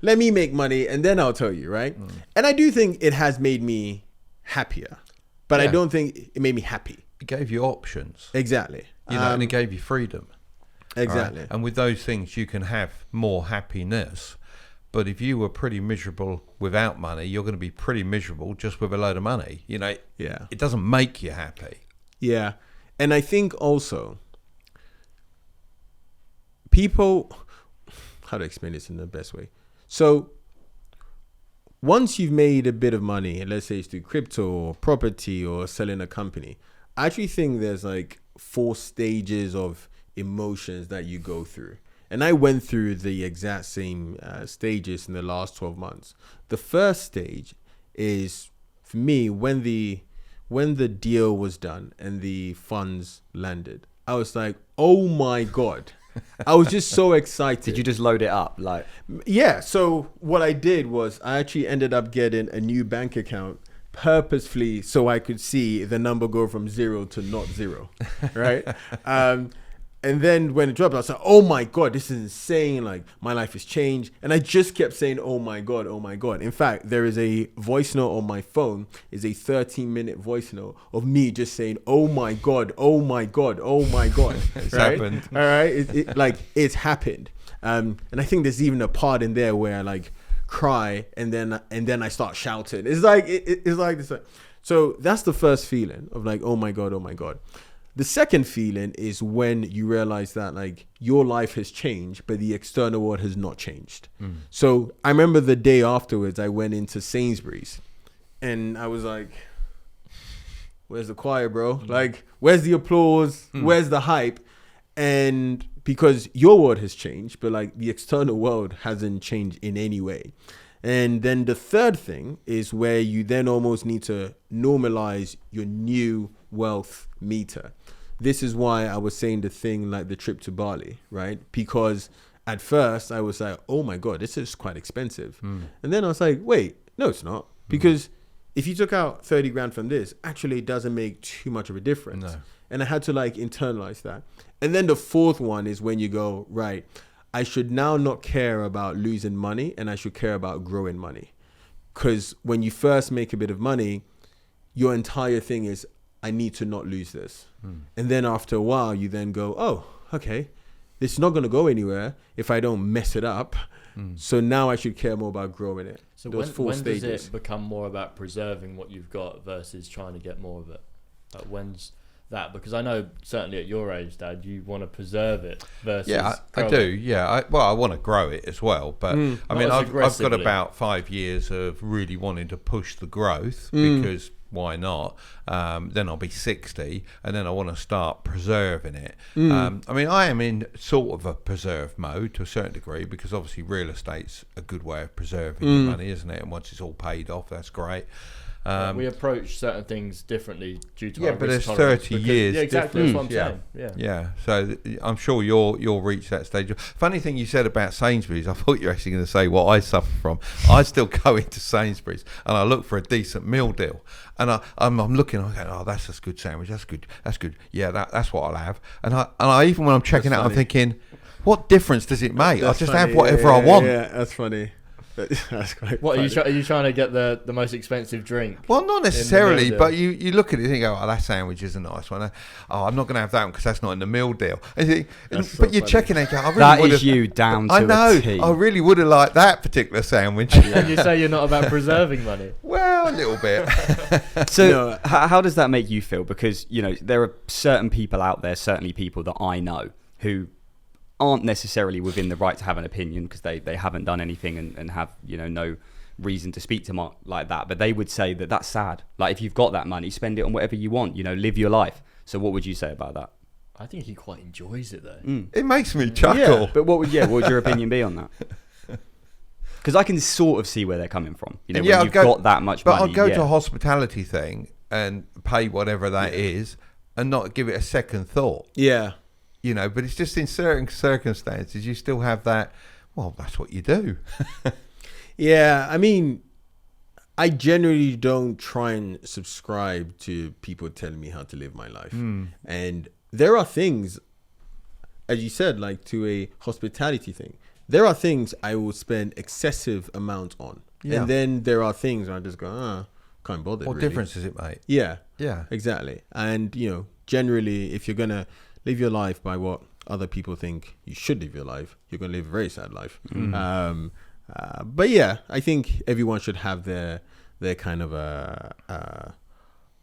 let me make money and then I'll tell you, right? And I do think it has made me happier, but I Yeah. don't think it made me happy. It gave you options, Exactly. and it gave you freedom. Exactly. Right? And with those things, you can have more happiness. But if you were pretty miserable without money, you're going to be pretty miserable just with a load of money. Yeah. It doesn't make you happy. Yeah. And I think also people, how to explain this in the best way? So once you've made a bit of money, and let's say it's through crypto or property or selling a company, I actually think there's like 4 stages of emotions that you go through. And I went through the exact same stages in the last 12 months. The first stage is, for me, when the deal was done and the funds landed, I was like, oh my God. I was just so excited. Did you just load it up? Like, Yeah. So what I did was I actually ended up getting a new bank account purposefully so I could see the number go from 0 to not 0. Right. And then when it dropped, I was like, oh my God, this is insane. Like, my life has changed. And I just kept saying, oh my God, oh my God. In fact, there is a voice note on my phone, is a 13-minute voice note of me just saying, oh my God, oh my God, oh my God. It's right? happened. All right. It's happened. And I think there's even a part in there where I like cry and then I start shouting. It's like, it's like this. So that's the first feeling of like, oh my God, oh my God. The second feeling is when you realize that like your life has changed, but the external world has not changed. So I remember the day afterwards, I went into Sainsbury's and I was like, where's the choir, bro? Like, where's the applause? Where's the hype? And because your world has changed, but like the external world hasn't changed in any way. And then the third thing is where you then almost need to normalize your new wealth meter. This is why I was saying the thing like the trip to Bali, right? Because at first I was like, oh my God, this is quite expensive. And then I was like, wait, no, it's not. Because if you took out 30 grand from this, actually it doesn't make too much of a difference. No. And I had to like internalize that. And then the fourth one is when you go, right, I should now not care about losing money and I should care about growing money. Because when you first make a bit of money, your entire thing is, I need to not lose this. And then after a while, you then go, oh, okay, this is not going to go anywhere if I don't mess it up. So now I should care more about growing it. So Those four when stages. does it become more about preserving what you've got versus trying to get more of it? Like, when's that? Because I know certainly at your age, Dad, you want to preserve it versus I grow do. it. Yeah. I want to grow it as well. But I mean, Not as I've got aggressively. about 5 years of really wanting to push the growth because why not? Then I'll be 60 and then I want to start preserving it. I mean, I am in sort of a preserve mode to a certain degree because obviously real estate's a good way of preserving your money, isn't it? And once it's all paid off, that's great. We approach certain things differently due to Yeah, our but risk there's tolerance 30 because- years Yeah, exactly. That's what I'm difference. saying. Yeah, so I'm sure you'll reach that stage. Funny thing you said about Sainsbury's, I thought you were actually going to say what I suffer from. I still go into Sainsbury's and I look for a decent meal deal, and I'm looking, I'm going, oh, that's a good sandwich, that's good. Yeah, that's what I'll have. And I even when I'm checking out, I'm thinking, what difference does it make? I'll just have whatever I want. Yeah, that's funny. That's quite What funny. are you trying to get the most expensive drink? Well, not necessarily, meal deal? but you look at it and you go, oh, that sandwich is a nice one. Oh, I'm not going to have that one because that's not in the meal deal. And you think, That's but so you're funny. checking it. I really That would've- is you down to I know. a T. I really would have liked that particular sandwich. And you say you're not about preserving money. Well, a little bit. So No. how does that make you feel? Because, there are certain people out there, certainly people that I know, who aren't necessarily within the right to have an opinion because they haven't done anything and have, no reason to speak to Mark like that. But they would say that that's sad. Like, if you've got that money, spend it on whatever you want, live your life. So what would you say about that? I think he quite enjoys it though. It makes me chuckle. But what would your opinion be on that? Because I can sort of see where they're coming from. When Yeah, I'll you've go- got that much But money. I'll go to a hospitality thing and pay whatever that is and not give it a second thought. Yeah. But it's just in certain circumstances you still have that, well, that's what you do. Yeah, I mean, I generally don't try and subscribe to people telling me how to live my life. And there are things, as you said, like to a hospitality thing, there are things I will spend excessive amount on. Yeah. And then there are things where I just go, can't bother. What really. difference does it make? Yeah, Yeah. exactly. And, generally, if you're going to live your life by what other people think you should live your life, you're going to live a very sad life. But yeah, I think everyone should have their kind of a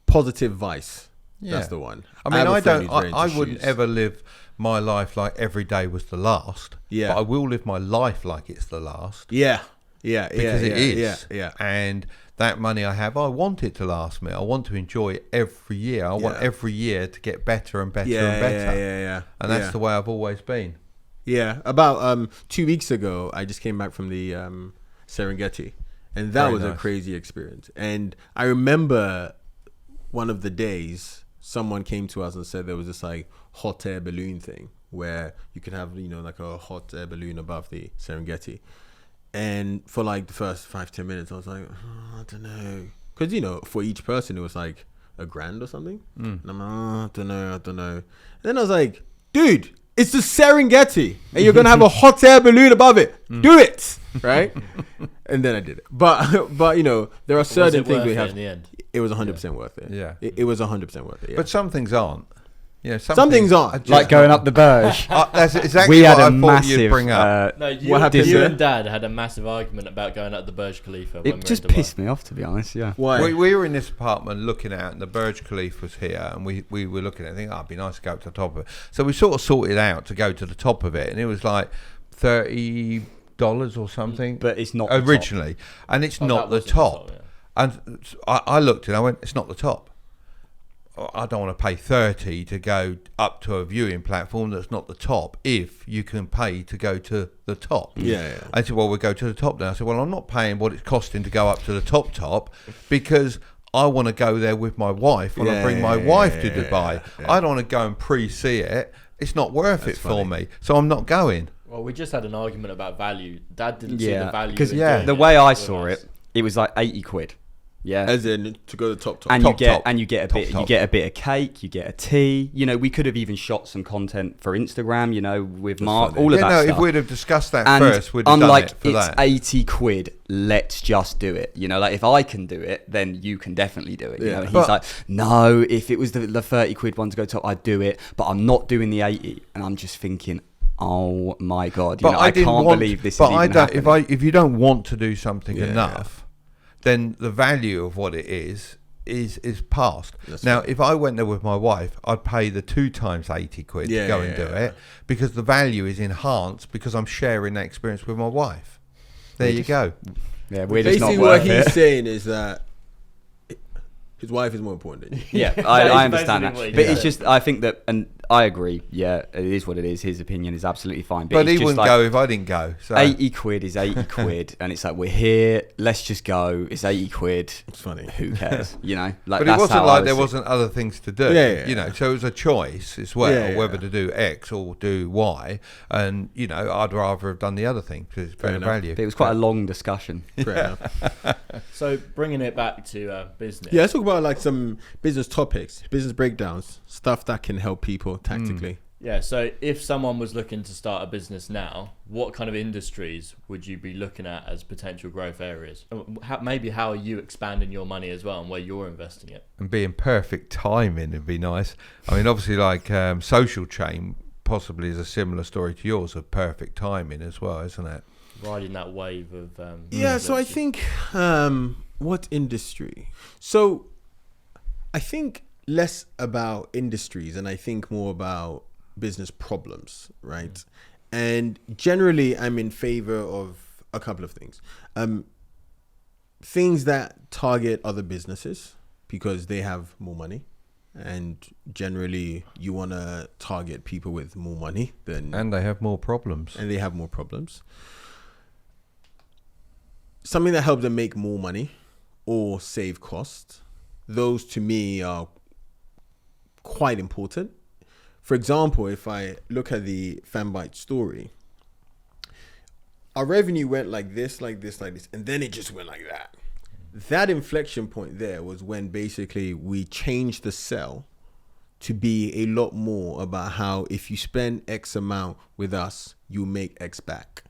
positive vice. Yeah. That's the one. I mean, have a I friend don't. who's very I into wouldn't shoes. ever live my life like every day was the last. Yeah. But I will live my life like it's the last Yeah. because it is. Yeah. And that money I have, I want it to last me. I want to enjoy it every year. I want every year to get better and better and better. Yeah. And that's the way I've always been. Yeah. About 2 weeks ago, I just came back from the Serengeti, and that Very was a nice. crazy experience. And I remember one of the days, someone came to us and said there was this like hot air balloon thing where you could have, like a hot air balloon above the Serengeti. And for like the first 5-10 minutes, I was like, I don't know. Because, for each person, it was like $1,000 or something. And I'm like, I don't know. And then I was like, dude, it's the Serengeti. And you're going to have a hot air balloon above it. Do it. Right? And then I did it. But there are certain Was it things worth we it have. in the end? It was 100% worth it. Yeah. It was 100% worth it. Yeah. But some things aren't. Some things aren't. are just Like going not. up the Burj. That's exactly We what had I a thought you'd massive. bring up. No, What happened you there? and Dad had a massive argument about going up the Burj Khalifa. when we It were just in Dubai. pissed me off, to be honest. Yeah. Why? We were in this apartment looking out, and the Burj Khalifa was here, and we were looking at it, thinking, it'd be nice to go up to the top of it. So we sort of sorted out to go to the top of it, and it was like $30 or something. But it's not the top. originally, and it's Oh, not that the wasn't top. And I looked and I went, it's not the top. I don't want to pay 30 to go up to a viewing platform that's not the top if you can pay to go to the top. Yeah. I said, well, we'll go to the top now. I said, well, I'm not paying what it's costing to go up to the top because I want to go there with my wife. I want to bring my wife to Dubai. I don't want to go and pre-see it. It's not worth it for me. So I'm not going. Well, we just had an argument about value. Dad didn't see the Yeah. value. Because in doing the it way I with saw us. it, it was like 80 quid. Yeah. As in to go to the top. and top, you get top. and you get a Top, bit top. you get a bit of cake, you get a tea. We could have even shot some content for Instagram, with Mark, funny. all of Yeah, that no, stuff. if we'd have discussed that And first, we'd have I'm done like, it for it's that. 80 quid, let's just do it. Like, if I can do it, then you can definitely do it. Yeah. And he's But- like, no, if it was the 30 quid one to go top, I'd do it, but I'm not doing the 80. And I'm just thinking, oh my God, I didn't can't want- believe this but is even I don't, happening. if you don't want to do something Yeah. enough, then the value of what it is past. That's Now, right. if I went there with my wife, I'd pay the 2 times 80 quid to go and do it because the value is enhanced because I'm sharing that experience with my wife. There you go. Yeah, we're just not Basically, what worth he's it. saying is that his wife is more important than you. Yeah, That is I understand basically that. what he But said. it's just, I think that, and I agree. Yeah, it is what it is. His opinion is absolutely fine. But it's he just wouldn't like, go if I didn't go. So 80 quid is 80 quid, and it's like, we're here, let's just go. It's 80 quid. It's funny. Who cares? You know, like, but it that's wasn't how like I there was wasn't other things to do. Yeah. You know, so it was a choice as well, Yeah. whether to do X or do Y. And, you know, I'd rather have done the other thing because it's better enough. value. But it was quite a long discussion. Fair enough. So bringing it back to business. Yeah, let's talk about like some business topics, business breakdowns, stuff that can help people tactically. Yeah, so if someone was looking to start a business now, what kind of industries would you be looking at as potential growth areas? How are you expanding your money as well, and where you're investing it? And being perfect timing would be nice. I mean, obviously, like Social Chain possibly is a similar story to yours of perfect timing as well, isn't it? Riding that wave of Yeah, so I think what industry? So I think less about industries and I think more about business problems, right? And generally I'm in favor of a couple of things. Things that target other businesses because they have more money. And generally you want to target people with more money than... And they have more problems. And they have more problems. Something that helps them make more money or save costs. Those to me are quite important. For example, if I look at the FanBytes story, our revenue went like this, like this, like this, and then it just went like that. That inflection point there was when basically we changed the sell to be a lot more about how if you spend X amount with us, you make X back.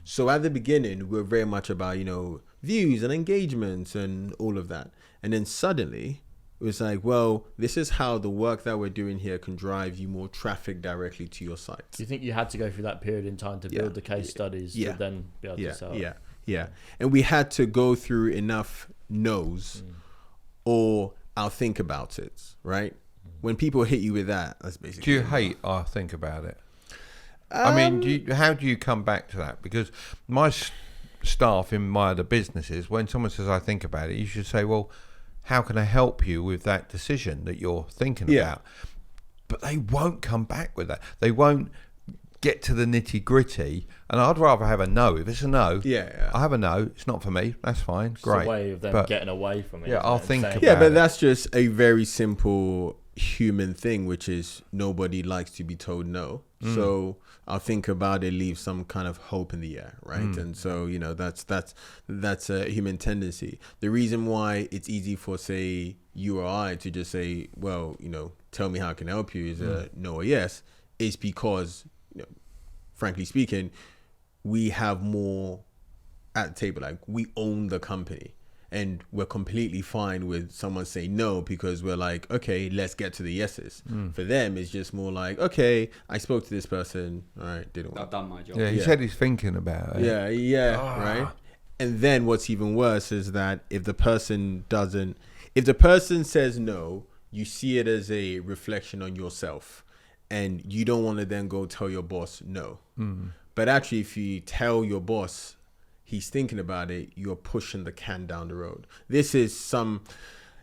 So at the beginning, we're very much about, you know, views and engagements and all of that. And then suddenly it was like, well, this is how the work that we're doing here can drive you more traffic directly to your site. Do you think you had to go through that period in time to build the case studies to then be able to sell it? Yeah. And we had to go through enough no's or I'll think about it, right? When people hit you with that, that's basically... Do you hate I'll think about it? I mean, how do you come back to that? Because my staff in my other businesses, when someone says I think about it, you should say, well, how can I help you with that decision that you're thinking about? But they won't come back with that. They won't get to the nitty gritty. And I'd rather have a no. If it's a no, I have a no. It's not for me. That's fine. It's Great. a way of them getting away from it. Yeah, I'll think about it. Yeah, but that's just a very simple human thing, which is nobody likes to be told no. So I'll think about it, leave some kind of hope in the air, right? And so, you know, that's a human tendency. The reason why it's easy for, say, you or I to just say, well, you know, tell me how I can help you is a no or yes, is because, you know, frankly speaking, we have more at the table. Like, we own the company. And we're completely fine with someone saying no because we're like, okay, let's get to the yeses. For them, it's just more like, okay, I spoke to this person. All right, didn't work. I've done my job. Yeah, he said he's thinking about it. Right? And then what's even worse is that if the person says no, you see it as a reflection on yourself. And you don't want to then go tell your boss no. But actually, if you tell your boss, he's thinking about it, you're pushing the can down the road. This is and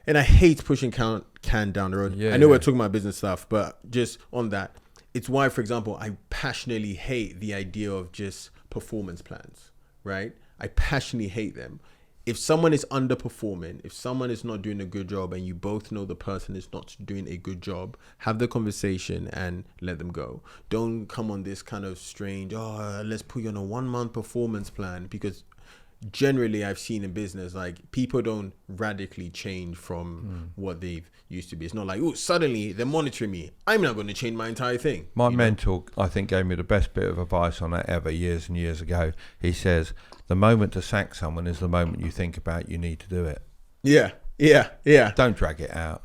I hate pushing can down the road. I know we're talking about business stuff, but just on that, it's why, for example, I passionately hate the idea of just performance plans, right? I passionately hate them. If someone is underperforming, if someone is not doing a good job and you both know the person is not doing a good job, have the conversation and let them go. Don't come on this kind of strange, let's put you on a 1 month performance plan, because generally I've seen in business, like, people don't radically change from what they've used to be. It's not like, oh, suddenly they're monitoring me, I'm not going to change my entire thing. My mentor, I think, gave me the best bit of advice on that ever years and years ago. He says, the moment to sack someone is the moment you think about you need to do it. Yeah. Don't drag it out.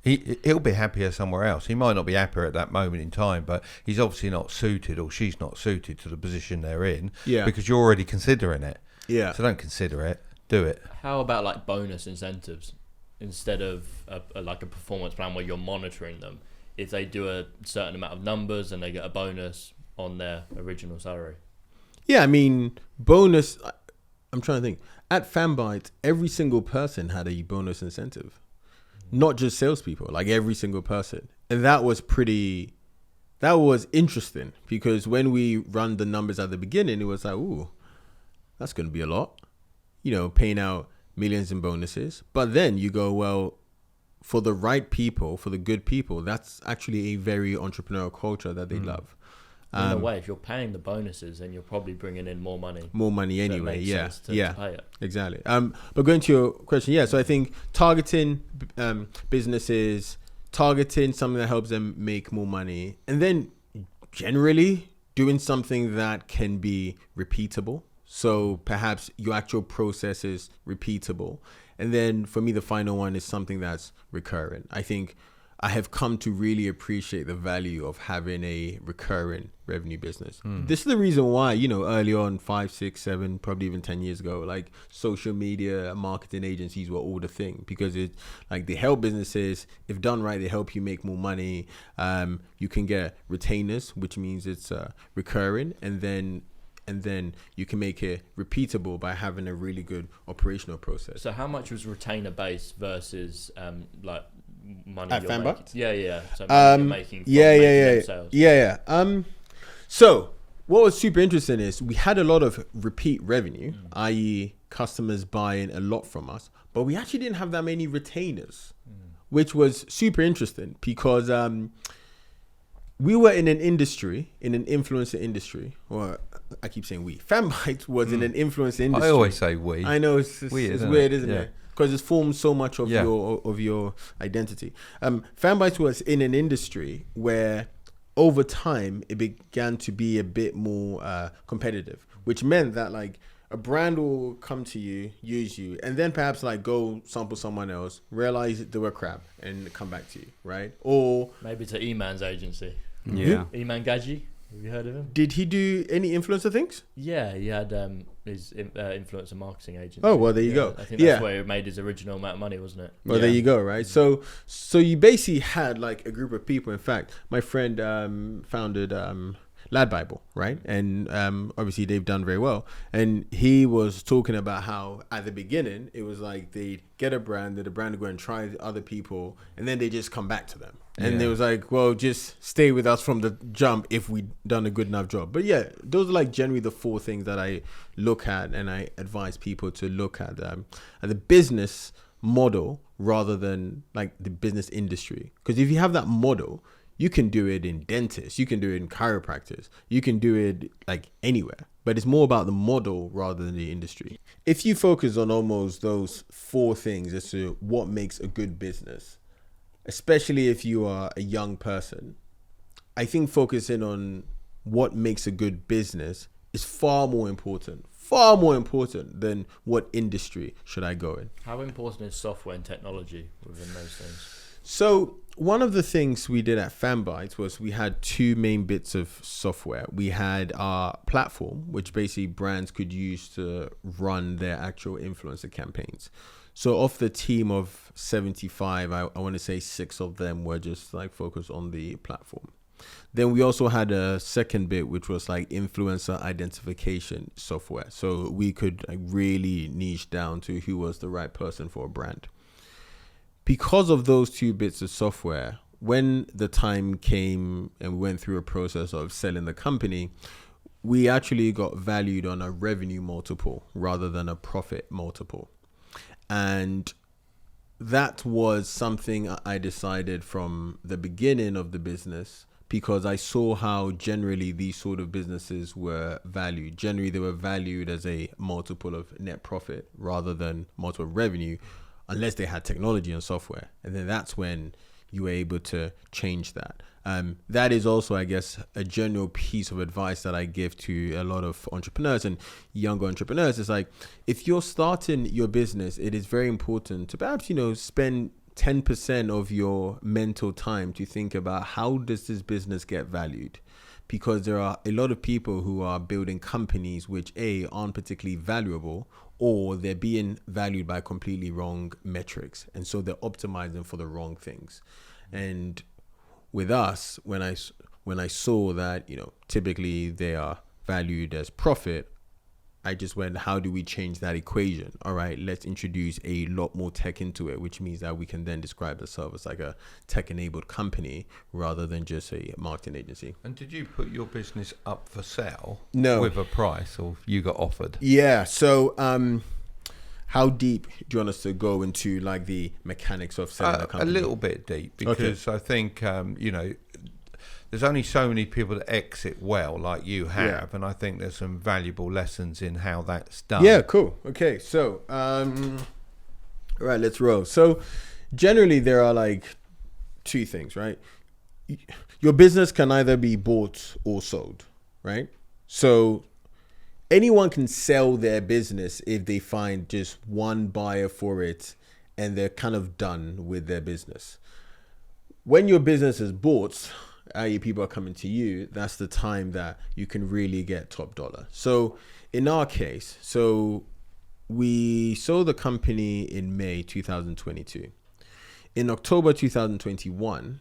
He'll be happier somewhere else. He might not be happier at that moment in time, but he's obviously not suited, or she's not suited to the position they're in, because you're already considering it. Yeah. So don't consider it. Do it. How about like bonus incentives instead of like a performance plan where you're monitoring them? If they do a certain amount of numbers and they get a bonus on their original salary. Yeah, I mean, bonus, I'm trying to think. At FanBytes, every single person had a bonus incentive. Not just salespeople, like every single person. And that was pretty that was interesting, because when we run the numbers at the beginning, it was like, ooh, that's going to be a lot, paying out millions in bonuses. But then you go, well, for the right people, for the good people, that's actually a very entrepreneurial culture that they love. In a way, if you're paying the bonuses, then you're probably bringing in more money. More money So it anyway, makes yeah, sense to pay it. exactly. But going to your question, so I think targeting businesses, targeting something that helps them make more money, and then generally doing something that can be repeatable. So perhaps your actual process is repeatable. And then for me, the final one is something that's recurring. I think I have come to really appreciate the value of having a recurring revenue business. This is the reason why, early on, 5, 6, 7, probably even 10 years ago, like social media marketing agencies were all the thing, because they help businesses. If done right, they help you make more money. You can get retainers, which means it's recurring, and then you can make it repeatable by having a really good operational process. So how much was retainer based versus money At you're FanBytes? making? Yeah. So money you're making from making them sales. So what was super interesting is we had a lot of repeat revenue, i.e. customers buying a lot from us, but we actually didn't have that many retainers, which was super interesting, because we were in an influencer industry, or I keep saying we. FanBytes was in an influencer industry. I always say we. I know it's weird, isn't it? Because it's formed so much of your identity. FanBytes was in an industry where over time it began to be a bit more competitive, which meant that a brand will come to you, use you, and then perhaps go sample someone else, realize they were crap, and come back to you, right? Or maybe to E-Man's agency. Yeah. E-Man Gaji. Have you heard of him? Did he do any influencer things? Yeah, he had his influencer marketing agency. Oh, well, there you go. I think that's where he made his original amount of money, wasn't it? Well, there you go, right? So you basically had a group of people. In fact, my friend founded Lad Bible, right? And obviously they've done very well. And he was talking about how at the beginning it was they'd get a brand, that the brand would go and try other people, and then they just come back to them. And they was well, just stay with us from the jump if we done a good enough job. But yeah, those are generally the 4 things that I look at, and I advise people to look at the business model rather than the business industry. Because if you have that model, you can do it in dentists, you can do it in chiropractors, you can do it anywhere. But it's more about the model rather than the industry. If you focus on almost those 4 things as to what makes a good business, especially if you are a young person, I think focusing on what makes a good business is far more important than what industry should I go in. How important is software and technology within those things? So one of the things we did at FanBytes was we had 2 main bits of software. We had our platform, which basically brands could use to run their actual influencer campaigns. So of the team of 75, I want to say 6 of them were just focused on the platform. Then we also had a second bit, which was influencer identification software. So we could really niche down to who was the right person for a brand. Because of those 2 bits of software, when the time came and we went through a process of selling the company, we actually got valued on a revenue multiple rather than a profit multiple. And that was something I decided from the beginning of the business, because I saw how generally these sort of businesses were valued. Generally, they were valued as a multiple of net profit rather than multiple of revenue, unless they had technology and software. And then that's when you were able to change that. That is also, I guess, a general piece of advice that I give to a lot of entrepreneurs and younger entrepreneurs. It's if you're starting your business, it is very important to perhaps, spend 10% of your mental time to think about how does this business get valued? Because there are a lot of people who are building companies which aren't particularly valuable, or they're being valued by completely wrong metrics. And so they're optimizing for the wrong things. And with us, when I saw that, typically they are valued as profit, I just went, how do we change that equation? All right, let's introduce a lot more tech into it, which means that we can then describe ourselves as like a tech-enabled company rather than just a marketing agency. And did you put your business up for sale? No. With a price, or you got offered? Yeah. So, how deep do you want us to go into like the mechanics of selling a A company? little bit deep, because I think there's only so many people that exit well like you have, Yeah. and I think there's some valuable lessons in how that's done. Yeah, cool. Okay, so all right, let's roll. So generally there are like two things, right? Your business can either be bought or sold, right? So anyone can sell their business if they find just one buyer for it and they're kind of done with their business. When your business is bought, i.e. people are coming to you, that's the time that you can really get top dollar. So in our case, so we sold the company in May 2022. In October 2021,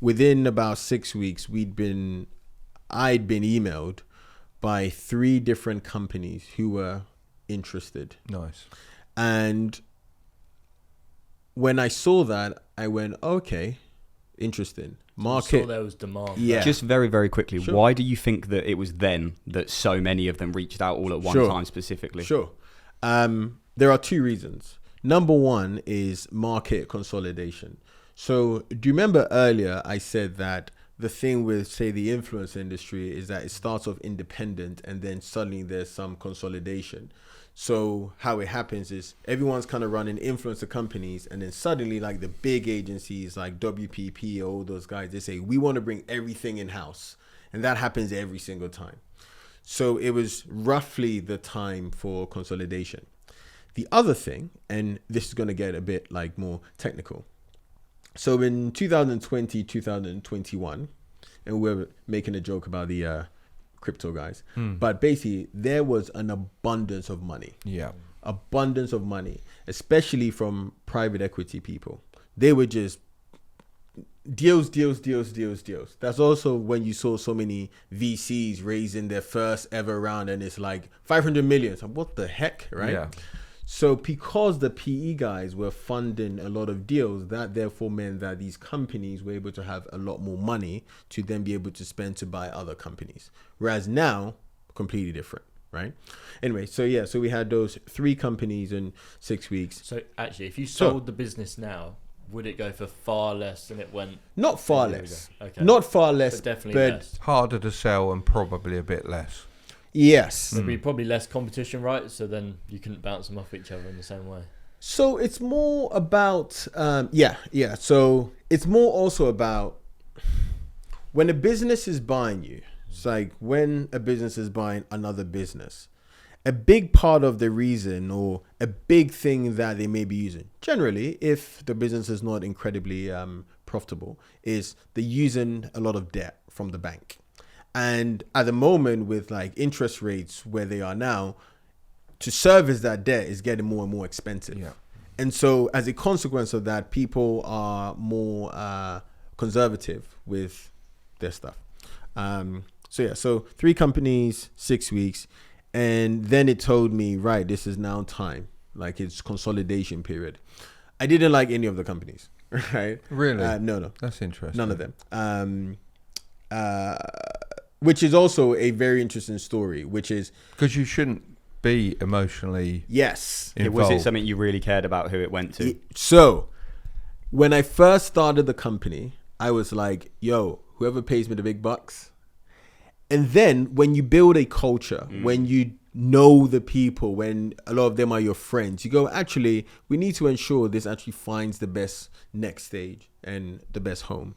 within about 6 weeks, I'd been emailed by 3 different companies who were interested. Nice. And when I saw that, I went, okay, interesting. Market. So there was demand. Yeah. Just very, very quickly, Sure. why do you think that it was then that so many of them reached out all at one Sure. time specifically? Sure. There are 2 reasons. Number one is market consolidation. So do you remember earlier I said that the thing with, say, the influence industry is that it starts off independent and then suddenly there's some consolidation. So how it happens is everyone's kind of running influencer companies, and then suddenly like the big agencies like WPP, all those guys, they say, we want to bring everything in-house. And that happens every single time. So it was roughly the time for consolidation. The other thing, and this is going to get a bit like more technical. So in 2020, 2021, and we're making a joke about the crypto guys, but basically there was an abundance of money. Yeah. Abundance of money, especially from private equity people. They were just deals. That's also when you saw so many VCs raising their first ever round, and it's like 500 million. So what the heck, right? Yeah. So because the PE guys were funding a lot of deals, that therefore meant that these companies were able to have a lot more money to then be able to spend to buy other companies. Whereas now, completely different, right? Anyway, so yeah, so we had those 3 companies in 6 weeks. So actually, if you sold the business now, would it go for far less than it went? Not far There we less. go. Okay. Not far less, But definitely but less. Harder to sell and probably a bit less. yes. There'd be probably less competition, right? So then you couldn't bounce them off each other in the same way. So it's more about, So it's more also about when a business is buying you. It's like when a business is buying another business, a big part of the reason or a big thing that they may be using, generally, if the business is not incredibly profitable, is they're using a lot of debt from the bank. And at the moment with like interest rates where they are now, to service that debt is getting more and more expensive. Yeah. And so as a consequence of that, people are more conservative with their stuff. So 3 companies, 6 weeks. And then it told me, right, this is now time. Like it's consolidation period. I didn't like any of the companies, right? Really? No. That's interesting. None of them. Which is also a very interesting story, which is, Because you shouldn't be emotionally yes. involved. Was it something you really cared about who it went to? So when I first started the company, I was like, yo, whoever pays me the big bucks. And then when you build a culture, when you know the people, when a lot of them are your friends, you go, actually, we need to ensure this actually finds the best next stage and the best home.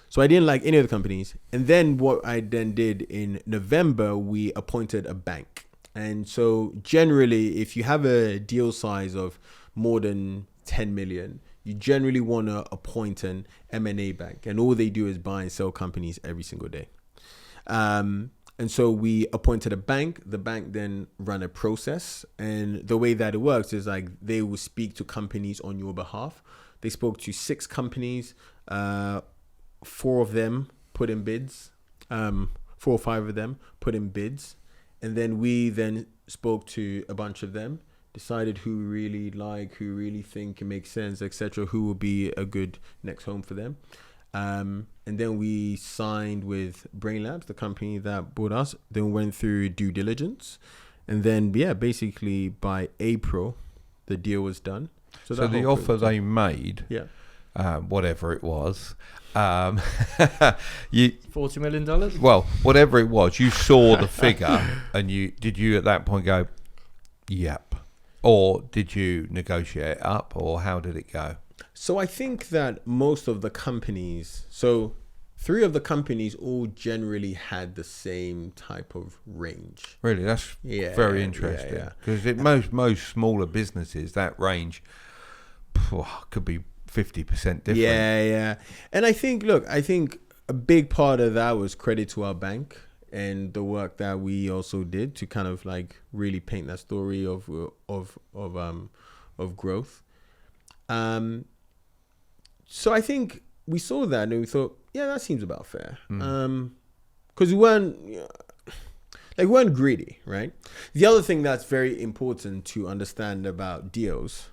So I didn't like any of the companies. And then what I then did in November, we appointed a bank. And so generally, if you have a deal size of more than 10 million, you generally want to appoint an M&A bank. And all they do is buy and sell companies every single day. And so we appointed a bank. The bank then ran a process. And the way that it works is like they will speak to companies on your behalf. They spoke to 6 companies. 4 of them put in bids. 4 or 5 of them put in bids. And then we then spoke to a bunch of them, decided who we really like, who really think it makes sense, etc., who will be a good next home for them. And then we signed with Brain Labs, the company that bought us. Then went through due diligence. And then, basically by April, the deal was done. So the offer they made, whatever it was, $40 million. Well, whatever it was, you saw the figure, and did you at that point go, yep, or did you negotiate it up, or how did it go? So I think that most of the companies, so 3 of the companies all generally had the same type of range. Really, that's very interesting. Because most smaller businesses, that range could be 50% different. Yeah. And I think a big part of that was credit to our bank and the work that we also did to kind of like really paint that story of growth. So I think we saw that and we thought, that seems about fair. Because we weren't greedy, right? The other thing that's very important to understand about deals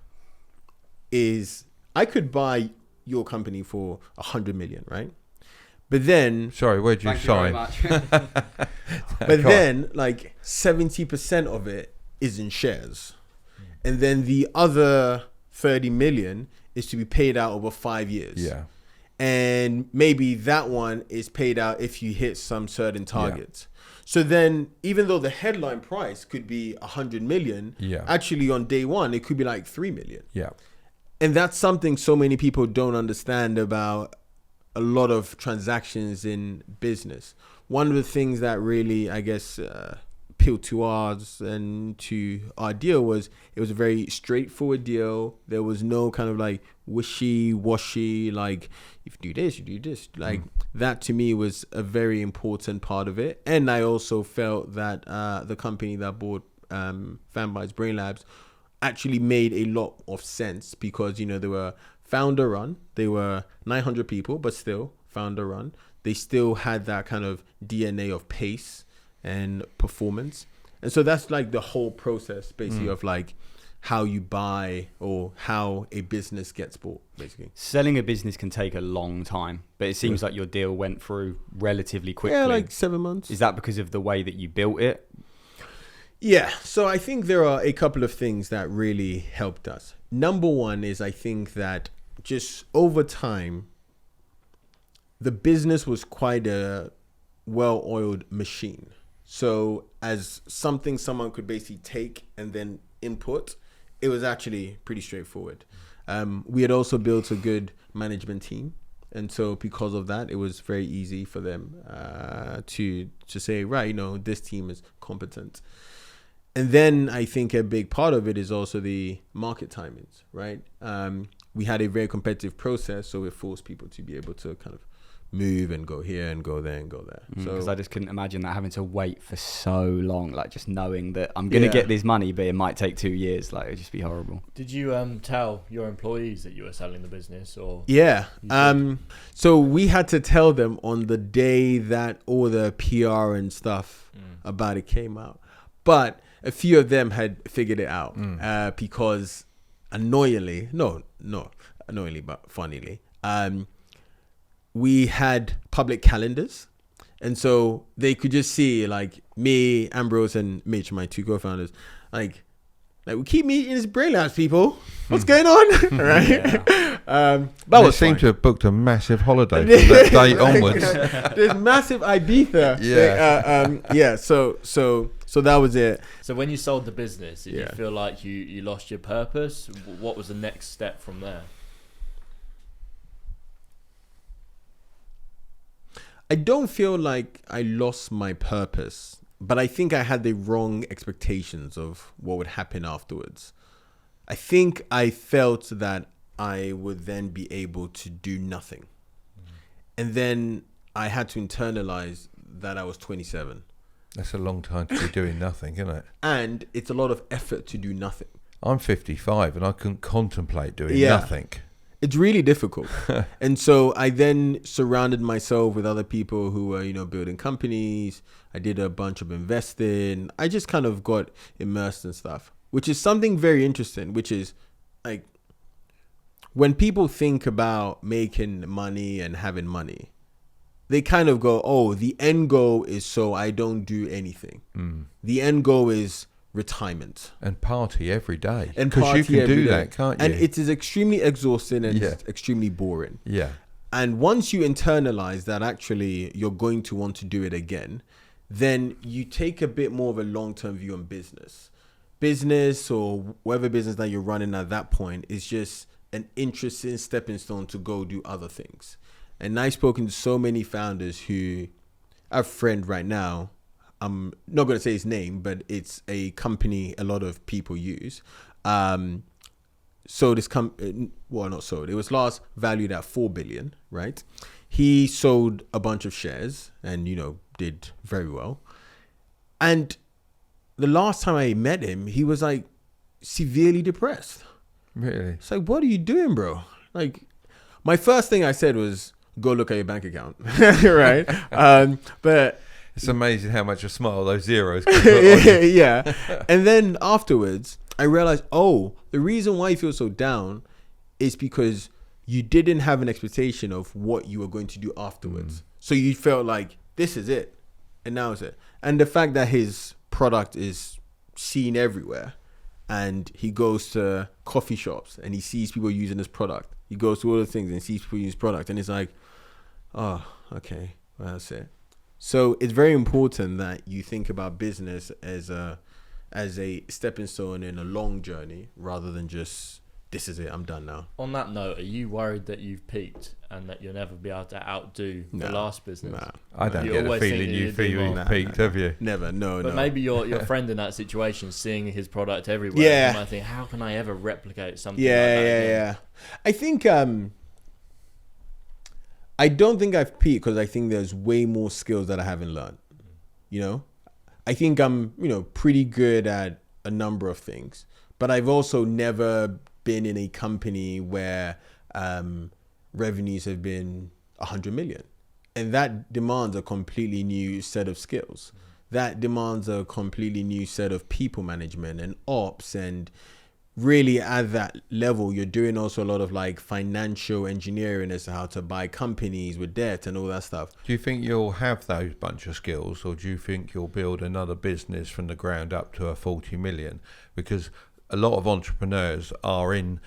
is I could buy your company for 100 million, right? But then, sorry, where'd you sign? But then, like 70% of it is in shares, and then the other 30 million is to be paid out over 5 years. Yeah. And maybe that one is paid out if you hit some certain targets. So then, even though the headline price could be 100 million, actually on day one, it could be like 3 million. Yeah. And that's something so many people don't understand about a lot of transactions in business. One of the things that really, I guess, appealed to us and to our deal was it was a very straightforward deal. There was no kind of like wishy-washy, like, if you do this, you do this. Like, that to me was a very important part of it. And I also felt that the company that bought FanBytes, Brain Labs, actually made a lot of sense because, they were founder run. They were 900 people, but still founder run. They still had that kind of DNA of pace and performance. And so that's like the whole process basically of like how you buy or how a business gets bought, basically. Selling a business can take a long time, but it seems like your deal went through relatively quickly. Yeah, like 7 months. Is that because of the way that you built it? Yeah, so I think there are a couple of things that really helped us. Number one is I think that just over time, the business was quite a well-oiled machine. So as something someone could basically take and then input, it was actually pretty straightforward. We had also built a good management team. And so because of that, it was very easy for them to say, right, this team is competent. And then I think a big part of it is also the market timings, right? We had a very competitive process, so it forced people to be able to kind of move and go here and go there and go there. Because I just couldn't imagine that having to wait for so long, like just knowing that I'm going to get this money, but it might take 2 years. Like, it'd just be horrible. Did you tell your employees that you were selling the business, or? Yeah. So we had to tell them on the day that all the PR and stuff about it came out. But a few of them had figured it out because annoyingly, but funnily, we had public calendars. And so they could just see like me, Ambrose, and Mitch, my 2 co-founders, like we keep meeting as Brain Labs people. What's going on? Right? But they seem to have booked a massive holiday from that day onwards. There's massive Ibiza. So that was it. So when you sold the business, did you feel like you lost your purpose? What was the next step from there? I don't feel like I lost my purpose, but I think I had the wrong expectations of what would happen afterwards. I think I felt that I would then be able to do nothing. And then I had to internalize that I was 27. That's a long time to be doing nothing, isn't it? And it's a lot of effort to do nothing. I'm 55 and I couldn't contemplate doing nothing. It's really difficult. And so I then surrounded myself with other people who were, building companies. I did a bunch of investing. I just kind of got immersed in stuff, which is something very interesting, which is like when people think about making money and having money, they kind of go, oh, the end goal is so I don't do anything. The end goal is retirement and party every day, and because you can do that, can't you? And it is extremely exhausting and it's extremely boring. And once you internalize that actually you're going to want to do it again, then you take a bit more of a long-term view on business or whatever business that you're running at that point is just an interesting stepping stone to go do other things. And I've spoken to so many founders who, I have a friend right now, I'm not going to say his name, but it's a company a lot of people use. So this not sold. It was last valued at 4 billion, right? He sold a bunch of shares and, did very well. And the last time I met him, he was like severely depressed. Really? It's like, what are you doing, bro? Like, my first thing I said was, go look at your bank account, right? But it's amazing how much a smile those zeros can put on you. Yeah. And then afterwards, I realized, the reason why you feel so down is because you didn't have an expectation of what you were going to do afterwards. So you felt like, this is it. And now it's it. And the fact that his product is seen everywhere and he goes to coffee shops and he sees people using his product. He goes to all the things and sees people use his product. And it's like, oh, okay, well, that's it. So it's very important that you think about business as a stepping stone in a long journey rather than just, this is it, I'm done now. On that note, are you worried that you've peaked and that you'll never be able to outdo the last business? No. I don't get the feeling you feel you've peaked, have you? Never, no. But maybe your friend in that situation, seeing his product everywhere, you might think, how can I ever replicate something like that again? I think... I don't think I've peaked because I think there's way more skills that I haven't learned. I think I'm, pretty good at a number of things, but I've also never been in a company where revenues have been 100 million. And that demands a completely new set of skills. That demands a completely new set of people management and ops, and really at that level you're doing also a lot of like financial engineering as to how to buy companies with debt and all that stuff. Do you think you'll have those bunch of skills, or do you think you'll build another business from the ground up to a 40 million? Because a lot of entrepreneurs are in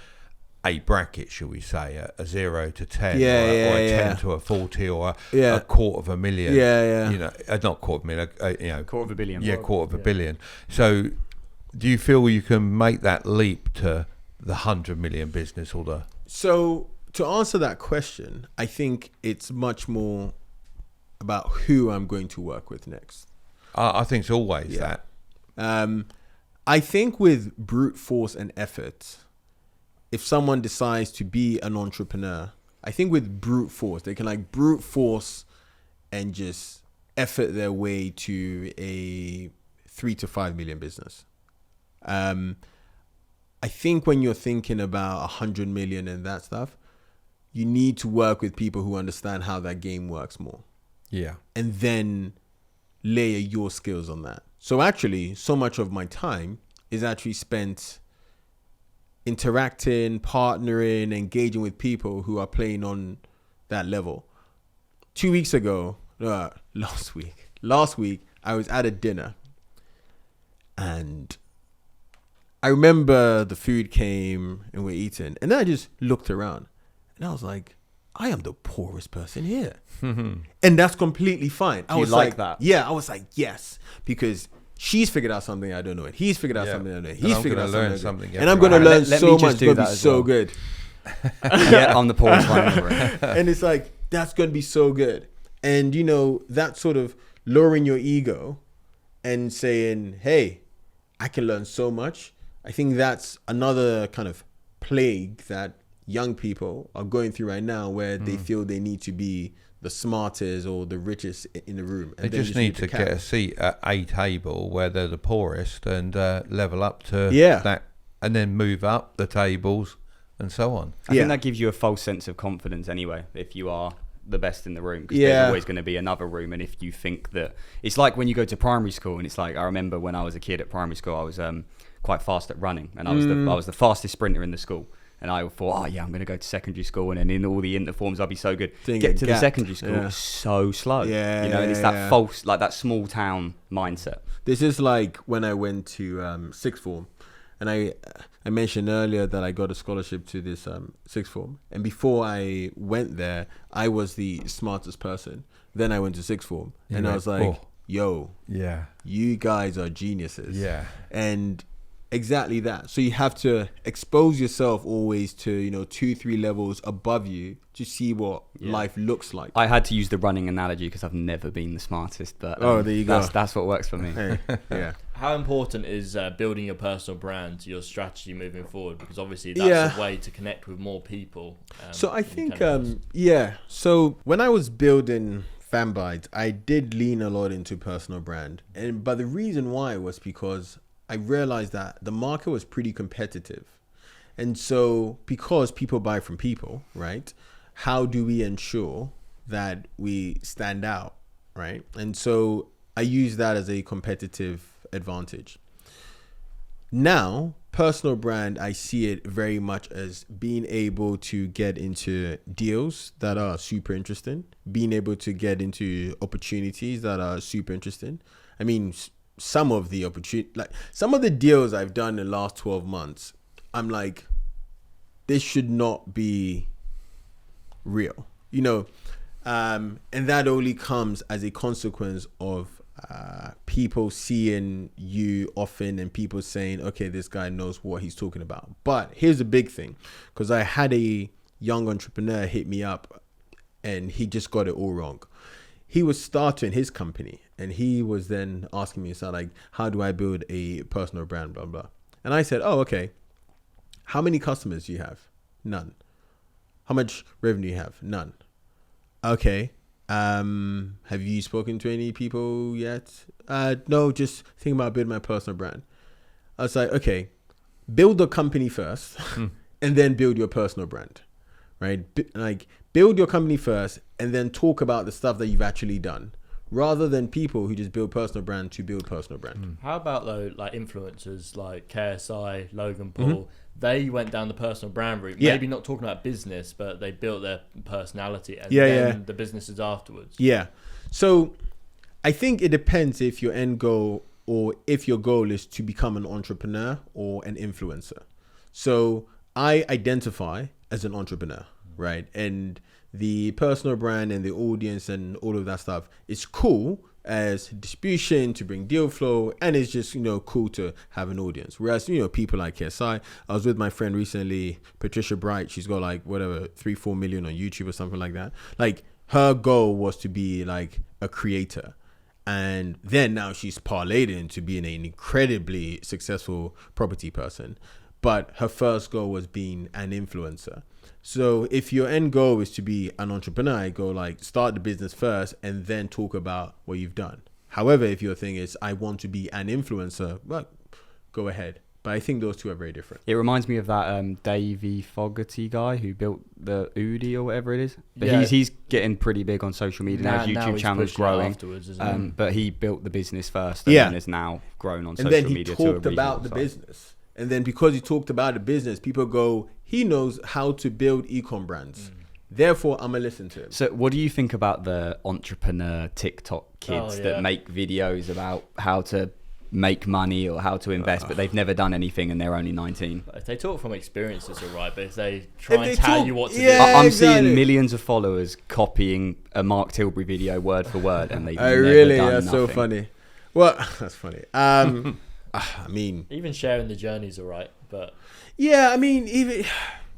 a bracket, shall we say, a 0 to 10, or a 10 to a 40, or a $250,000. Not $250,000, $250 million. Yeah, $250 million. So do you feel you can make that leap to the 100 million business or the... So to answer that question, I think it's much more about who I'm going to work with next. I think it's always that. I think with brute force and effort, if someone decides to be an entrepreneur, I think with brute force, they can like brute force and just effort their way to a 3 to 5 million business. I think when you're thinking about 100 million and that stuff, you need to work with people who understand how that game works more. Yeah. And then layer your skills on that. So actually, so much of my time is actually spent interacting, partnering, engaging with people who are playing on that level. 2 weeks ago, last week, I was at a dinner and I remember the food came and we're eating, and then I just looked around and I was like, I am the poorest person here. And that's completely fine. I was like that? Yeah, I was like, yes, because she's figured out something I don't know, and he's figured out something I don't know. He's figured out something, and I'm going to learn so much. It's going to be so good. I'm the poorest one ever. And it's like, that's going to be so good. And that sort of lowering your ego and saying, hey, I can learn so much. I think that's another kind of plague that young people are going through right now, where they feel they need to be the smartest or the richest in the room. And they just need to get a seat at a table where they're the poorest and level up to that, and then move up the tables and so on. I think that gives you a false sense of confidence anyway, if you are the best in the room, because Yeah. there's always going to be another room. And if you think that, it's like when you go to primary school, and it's like, I remember when I was a kid at primary school, I was quite fast at running, and I was the fastest sprinter in the school. And I thought, oh yeah, I'm going to go to secondary school, and then in all the interforms I'll be so good. Didn't Get get to the gapped. secondary school, Yeah. it's so slow. Yeah, you know, and it's yeah, that yeah. false, like that small town mindset. This is like when I went to sixth form, and I mentioned earlier that I got a scholarship to this sixth form, and before I went there, I was the smartest person. Then I went to sixth form, and I was like, oh. "Yo, Yeah. you guys are geniuses." Yeah. And exactly that. So you have to expose yourself always to 2-3 levels above you to see what life looks like. I had to use the running analogy because I've never been the smartest, but Oh, there you go. That's what works for me. Hey, yeah. How important is building your personal brand to your strategy moving forward? Because obviously that's a way to connect with more people. So I in think, Canada. So when I was building FanBytes, I did lean a lot into personal brand, but the reason why was because I realized that the market was pretty competitive, and so because people buy from people, right? How do we ensure that we stand out, right? And so I use that as a competitive advantage. Now, personal brand, I see it very much as being able to get into deals that are super interesting, being able to get into opportunities that are super interesting. I mean, some of the deals I've done in the last 12 months, I'm like, this should not be real, and that only comes as a consequence of people seeing you often and people saying, okay, this guy knows what he's talking about. But here's the big thing, because I had a young entrepreneur hit me up and he just got it all wrong. He was starting his company and he was then asking me, so like, how do I build a personal brand, blah, blah. And I said, oh, okay. How many customers do you have? None. How much revenue do you have? None. Okay. Have you spoken to any people yet? No, just thinking about building my personal brand. I was like, okay, build the company first and then build your personal brand, right? Build your company first and then talk about the stuff that you've actually done, rather than people who just build personal brand to build personal brand. How about though, like influencers like KSI, Logan Paul? They went down the personal brand route. Yeah. Maybe not talking about business, but they built their personality and Yeah, then yeah. the businesses afterwards. Yeah. So I think it depends if your end goal or if your goal is to become an entrepreneur or an influencer. So I identify as an entrepreneur, right? And the personal brand and the audience and all of that stuff is cool as distribution to bring deal flow, and it's just cool to have an audience. Whereas people like KSI, I was with my friend recently, Patricia Bright. She's got like whatever 3-4 million on YouTube or something like that. Like her goal was to be like a creator, and then now she's parlayed into being an incredibly successful property person. But her first goal was being an influencer. So if your end goal is to be an entrepreneur, I go like start the business first and then talk about what you've done. However, if your thing is I want to be an influencer, well, go ahead. But I think those two are very different. It reminds me of that Davey Fogarty guy who built the Udi or whatever it is. But Yeah. he's getting pretty big on social media now. His YouTube he's channel's pushing it growing. afterwards, isn't he? But he built the business first and Yeah. then has now grown on And social then he media to a talked about the reasonable size. business. And then because he talked about the business, people go, he knows how to build e-com brands. Therefore, I'm going to listen to him. So what do you think about the entrepreneur TikTok kids Oh, yeah. that make videos about how to make money or how to invest, but they've never done anything and they're only 19? If they talk from experience, it's all right. But if they try If and they tell talk- you what to Yeah, do, I'm exactly. seeing millions of followers copying a Mark Tilbury video word for word, and they've never Really, done that's so nothing. funny. Well, that's funny. I mean, even sharing the journey's all right. But yeah, I mean, even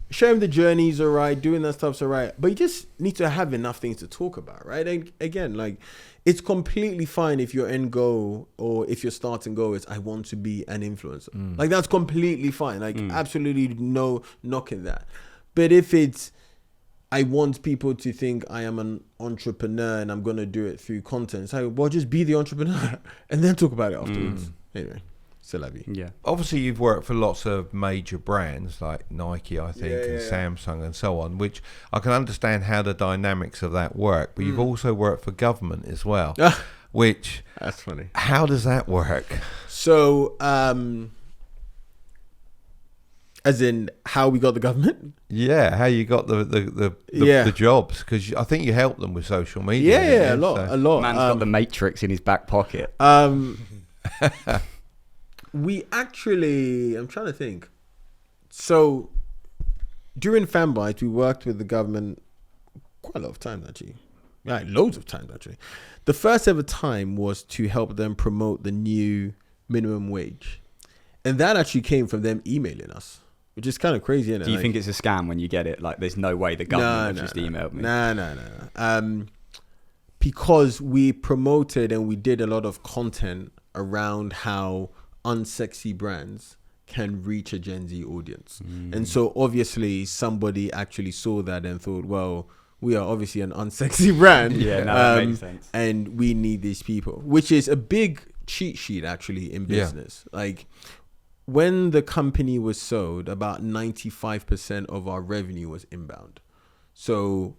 sharing the journeys are right, doing that stuff's all right, but you just need to have enough things to talk about, right? And again, like, it's completely fine if your end goal or if your starting goal is I want to be an influencer. Like, that's completely fine. Like, absolutely no knocking that. But if it's I want people to think I am an entrepreneur and I'm going to do it through content, it's like, well, just be the entrepreneur and then talk about it afterwards. Anyway. C'est la vie. Yeah. Obviously, you've worked for lots of major brands like Nike, I think, and Samsung and so on, which I can understand how the dynamics of that work. But you've also worked for government as well, which... That's funny. How does that work? So, as in how we got the government? Yeah, how you got the jobs, because I think you helped them with social media. Yeah, a lot. Man's got the Matrix in his back pocket. We actually, I'm trying to think. So during FanBytes, we worked with the government quite a lot of times, actually. Like loads of times, actually. The first ever time was to help them promote the new minimum wage. And that actually came from them emailing us, which is kind of crazy, isn't it? Do you think it's a scam when you get it? Like, there's no way the government just emailed me. No. Because we promoted and we did a lot of content around how unsexy brands can reach a Gen Z audience. And so obviously somebody actually saw that and thought, well, we are obviously an unsexy brand. That makes sense. And we need these people, which is a big cheat sheet actually in business. Like when the company was sold, about 95% of our revenue was inbound. So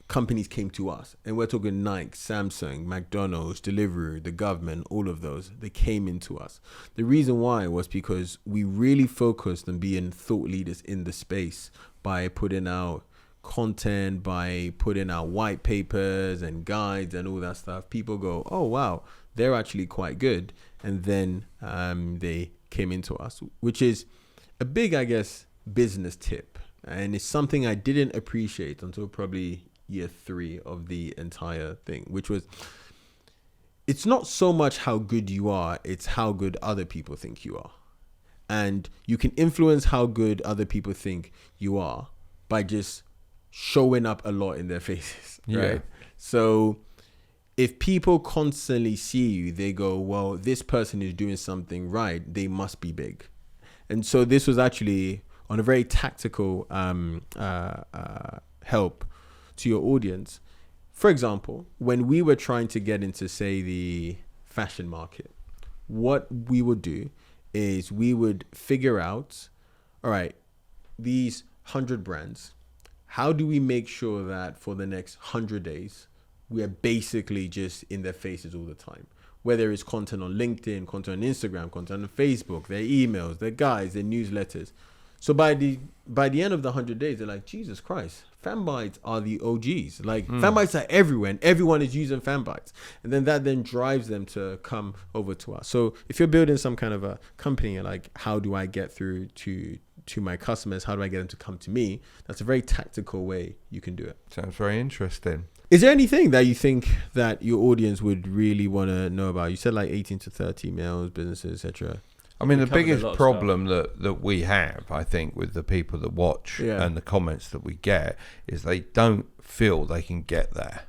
companies came to us, and we're talking Nike, Samsung, McDonald's, Deliveroo, the government, all of those. They came into us. The reason why was because we really focused on being thought leaders in the space by putting out content, by putting out white papers and guides and all that stuff. People go, oh, wow, they're actually quite good. And then they came into us, which is a big, I guess, business tip. And it's something I didn't appreciate until probably year 3 of the entire thing, which was, it's not so much how good you are, it's how good other people think you are. And you can influence how good other people think you are by just showing up a lot in their faces, right? So if people constantly see you, they go, well, this person is doing something right, they must be big. And so this was actually on a very tactical help to your audience. For example, when we were trying to get into, say, the fashion market, what we would do is we would figure out, all right, these 100 brands, how do we make sure that for the next 100 days, we are basically just in their faces all the time? Whether it's content on LinkedIn, content on Instagram, content on Facebook, their emails, their guides, their newsletters. So by the end of the 100 days, they're like, Jesus Christ, FanBytes are the OGs. Like FanBytes are everywhere and everyone is using FanBytes. And then that then drives them to come over to us. So if you're building some kind of a company, like how do I get through to my customers? How do I get them to come to me? That's a very tactical way you can do it. Sounds very interesting. Is there anything that you think that your audience would really want to know about? You said like 18 to 30 males, businesses, etc. I mean, the biggest problem that we have, I think, with the people that watch and the comments that we get is they don't feel they can get there.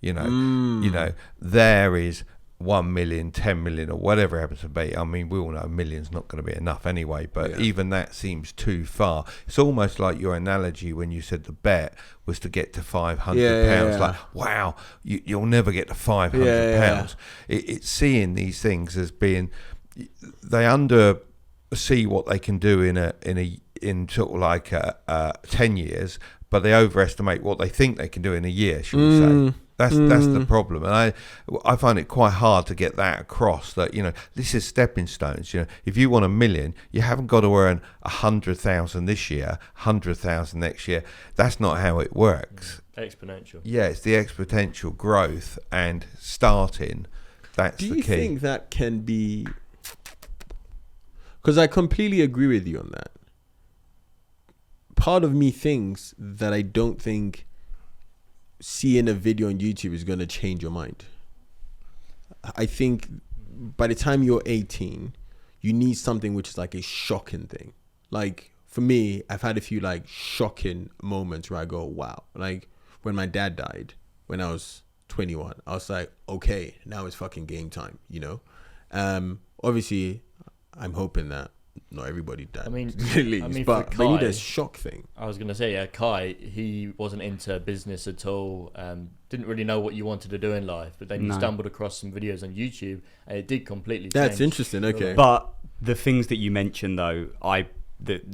You know, there is 1 million, 10 million, or whatever it happens to be. I mean, we all know a million's not going to be enough anyway, but even that seems too far. It's almost like your analogy when you said the bet was to get to £500. Like, wow, you'll never get to £500. It's seeing these things as being, they undersee what they can do in sort of like 10 years, but they overestimate what they think they can do in a year, should we say. That's the problem, and I find it quite hard to get that across. That this is stepping stones. If you want 1 million, you haven't got to earn 100,000 this year, 100,000 next year. That's not how it works. Exponential. Yeah, it's the exponential growth and starting. That's the key. Do you think that can be? Because I completely agree with you on that. Part of me thinks that I don't think seeing a video on YouTube is going to change your mind. I think by the time you're 18, you need something which is like a shocking thing. Like for me, I've had a few like shocking moments where I go, wow. Like when my dad died when I was 21, I was like, okay, now it's fucking game time, Obviously, I'm hoping that not everybody that I mean, leaves, but for they need Kai, a shock thing. I was going to say, yeah, Kai, he wasn't into business at all. Didn't really know what you wanted to do in life, but then you stumbled across some videos on YouTube, and it did completely change. That's interesting. Okay, But the things that you mentioned, though,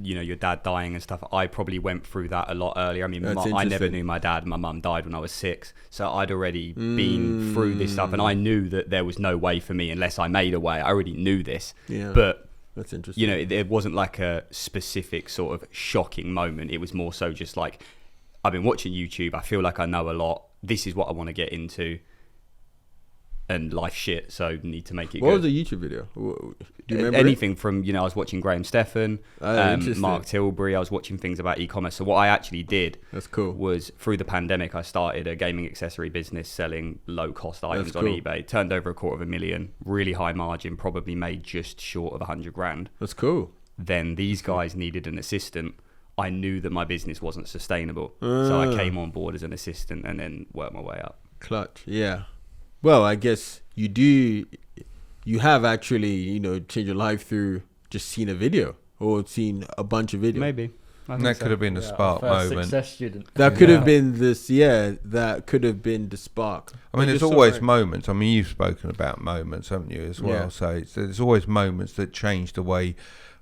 your dad dying and stuff, I probably went through that a lot earlier. I mean, I never knew my dad. My mum died when I was 6, so I'd already been through this stuff, and I knew that there was no way for me unless I made a way. I already knew this, but that's interesting. It wasn't like a specific sort of shocking moment. It was more so just like, I've been watching YouTube. I feel like I know a lot. This is what I want to get into. And life shit, so need to make it What good. was the YouTube video? Do you remember anything from, I was watching Graham Stephan, Mark Tilbury. I was watching things about e-commerce. So what I actually did was, through the pandemic, I started a gaming accessory business selling low-cost items on eBay. Turned over $250,000, really high margin, probably made just short of 100 grand. That's cool. Then these guys needed an assistant. I knew that my business wasn't sustainable. So I came on board as an assistant and then worked my way up. Clutch, yeah. Well, I guess you have actually, changed your life through just seeing a video or seen a bunch of videos. Maybe. That could have been the spark moment. Success student. That could have been this, that could have been the spark. I mean, there's always moments. I mean, you've spoken about moments, haven't you, as well? Yeah. So there's always moments that change the way,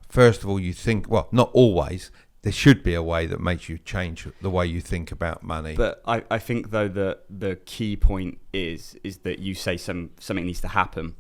first of all, you think, well, not always. There should be a way that makes you change the way you think about money. But I think, though, that the key point is that you say something needs to happen.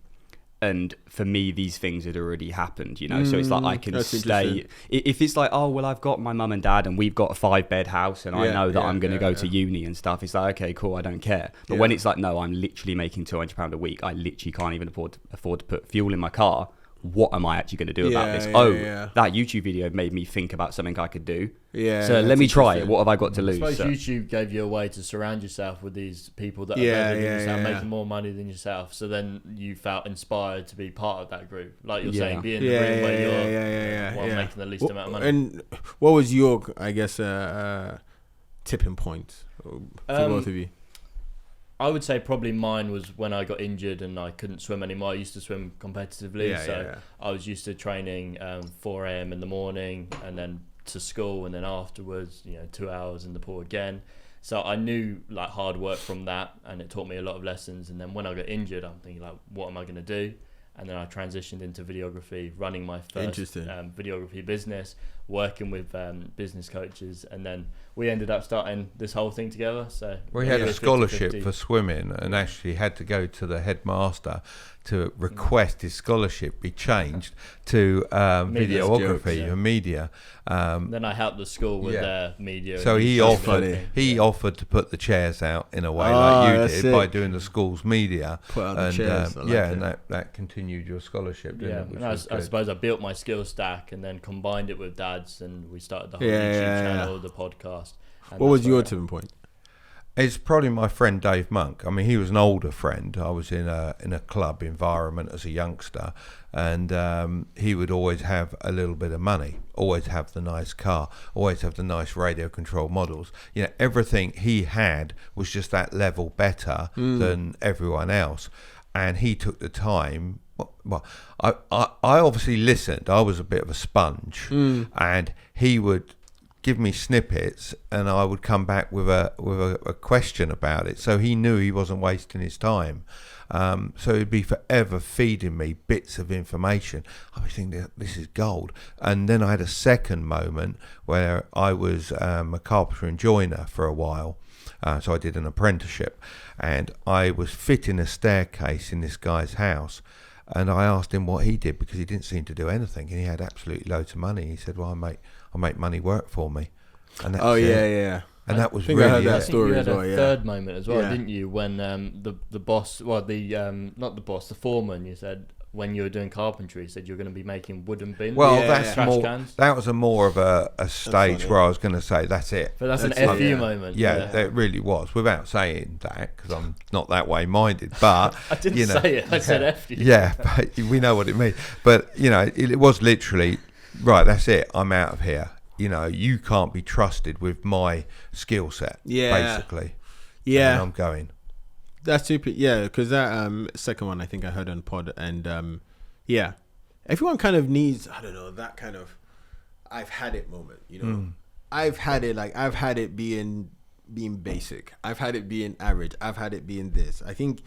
And for me, these things had already happened, So it's like I can stay. If it's like, oh, well, I've got my mum and dad and we've got a 5-bed house and I know that I'm going to go to uni and stuff. It's like, okay, cool, I don't care. But when it's like, no, I'm literally making £200 a week. I literally can't even afford to put fuel in my car. What am I actually going to do about this? That YouTube video made me think about something I could do. So let me try it. What have I got to lose? I suppose YouTube gave you a way to surround yourself with these people that are better than yourself, making more money than yourself. So then you felt inspired to be part of that group. Like you're saying, be in the room where you're making the least amount of money. And what was your, I guess, tipping point for both of you? I would say probably mine was when I got injured and I couldn't swim anymore. I used to swim competitively, I was used to training 4 a.m. in the morning and then to school and then afterwards, 2 hours in the pool again. So I knew like hard work from that, and it taught me a lot of lessons. And then when I got injured, I'm thinking like, what am I going to do? And then I transitioned into videography, running my first videography business, working with business coaches, and then we ended up starting this whole thing together. So we had a scholarship 50-50 for swimming, and actually had to go to the headmaster to request his scholarship be changed to videography and media. Then I helped the school with their media. So he offered to put the chairs out in a way like you did by doing the school's media. Put out the chairs. And that continued your scholarship, didn't it? And I suppose I built my skill stack and then combined it with Dad's, and we started the whole YouTube channel, the podcast. What was your tipping point? It's probably my friend Dave Monk. I mean, he was an older friend. I was in a club environment as a youngster, and he would always have a little bit of money, always have the nice car, always have the nice radio control models. Everything he had was just that level better than everyone else. And he took the time. Well, I obviously listened. I was a bit of a sponge, and he would give me snippets, and I would come back with a question about it. So he knew he wasn't wasting his time. So he'd be forever feeding me bits of information. I was thinking, this is gold. And then I had a second moment where I was a carpenter and joiner for a while. So I did an apprenticeship, and I was fitting a staircase in this guy's house. And I asked him what he did, because he didn't seem to do anything, and he had absolutely loads of money. He said, "Well, I make money work for me." And that's And that was really. I heard that story as well. You had a third moment as well, didn't you? When the boss, not the boss, the foreman, you said when you were doing carpentry, you said you were going to be making wooden bins. Well, that was more of a stage where I was going to say that's it. But that's an FU moment. Yeah, it really was, without saying that, because I'm not that way minded. But I didn't say it. I said FU. Yeah, but we know what it means. But it was literally right. That's it. I'm out of here. You can't be trusted with my skill set. Yeah, basically. Yeah, and I'm going. That's super. Yeah, because that second one I think I heard on pod, and everyone kind of needs, I don't know, that kind of I've had it moment, you know. I've had it being basic. I've had it being average. I've had it being this. I think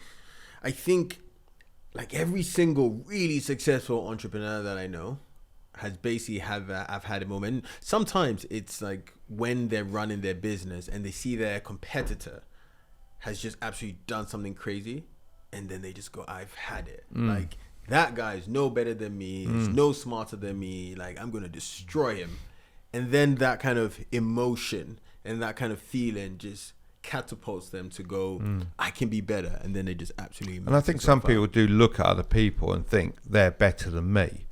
like every single really successful entrepreneur that I know has basically had that I've had a moment. Sometimes it's like when they're running their business and they see their competitor has just absolutely done something crazy, and then they just go, I've had it. Like, that guy is no better than me, he's no smarter than me, like, I'm gonna destroy him. And then that kind of emotion and that kind of feeling just catapults them to go, I can be better, and then they just absolutely. And I think some people do look at other people and think they're better than me.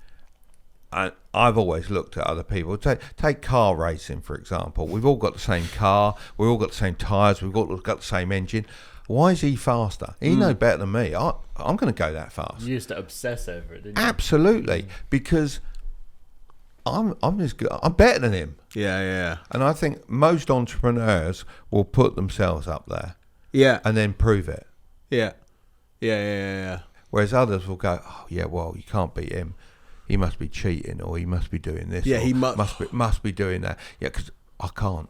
I've always looked at other people. Take car racing, for example. We've all got the same car. We've all got the same tyres. We've all got the same engine. Why is he faster? He no better than me. I'm going to go that fast. You used to obsess over it, didn't you? Absolutely, because I'm as good. I'm better than him. Yeah. And I think most entrepreneurs will put themselves up there. Yeah. And then prove it. Yeah. Whereas others will go, oh yeah, well, you can't beat him. He must be cheating, or he must be doing this. Yeah, or he must be doing that. Yeah, because I can't.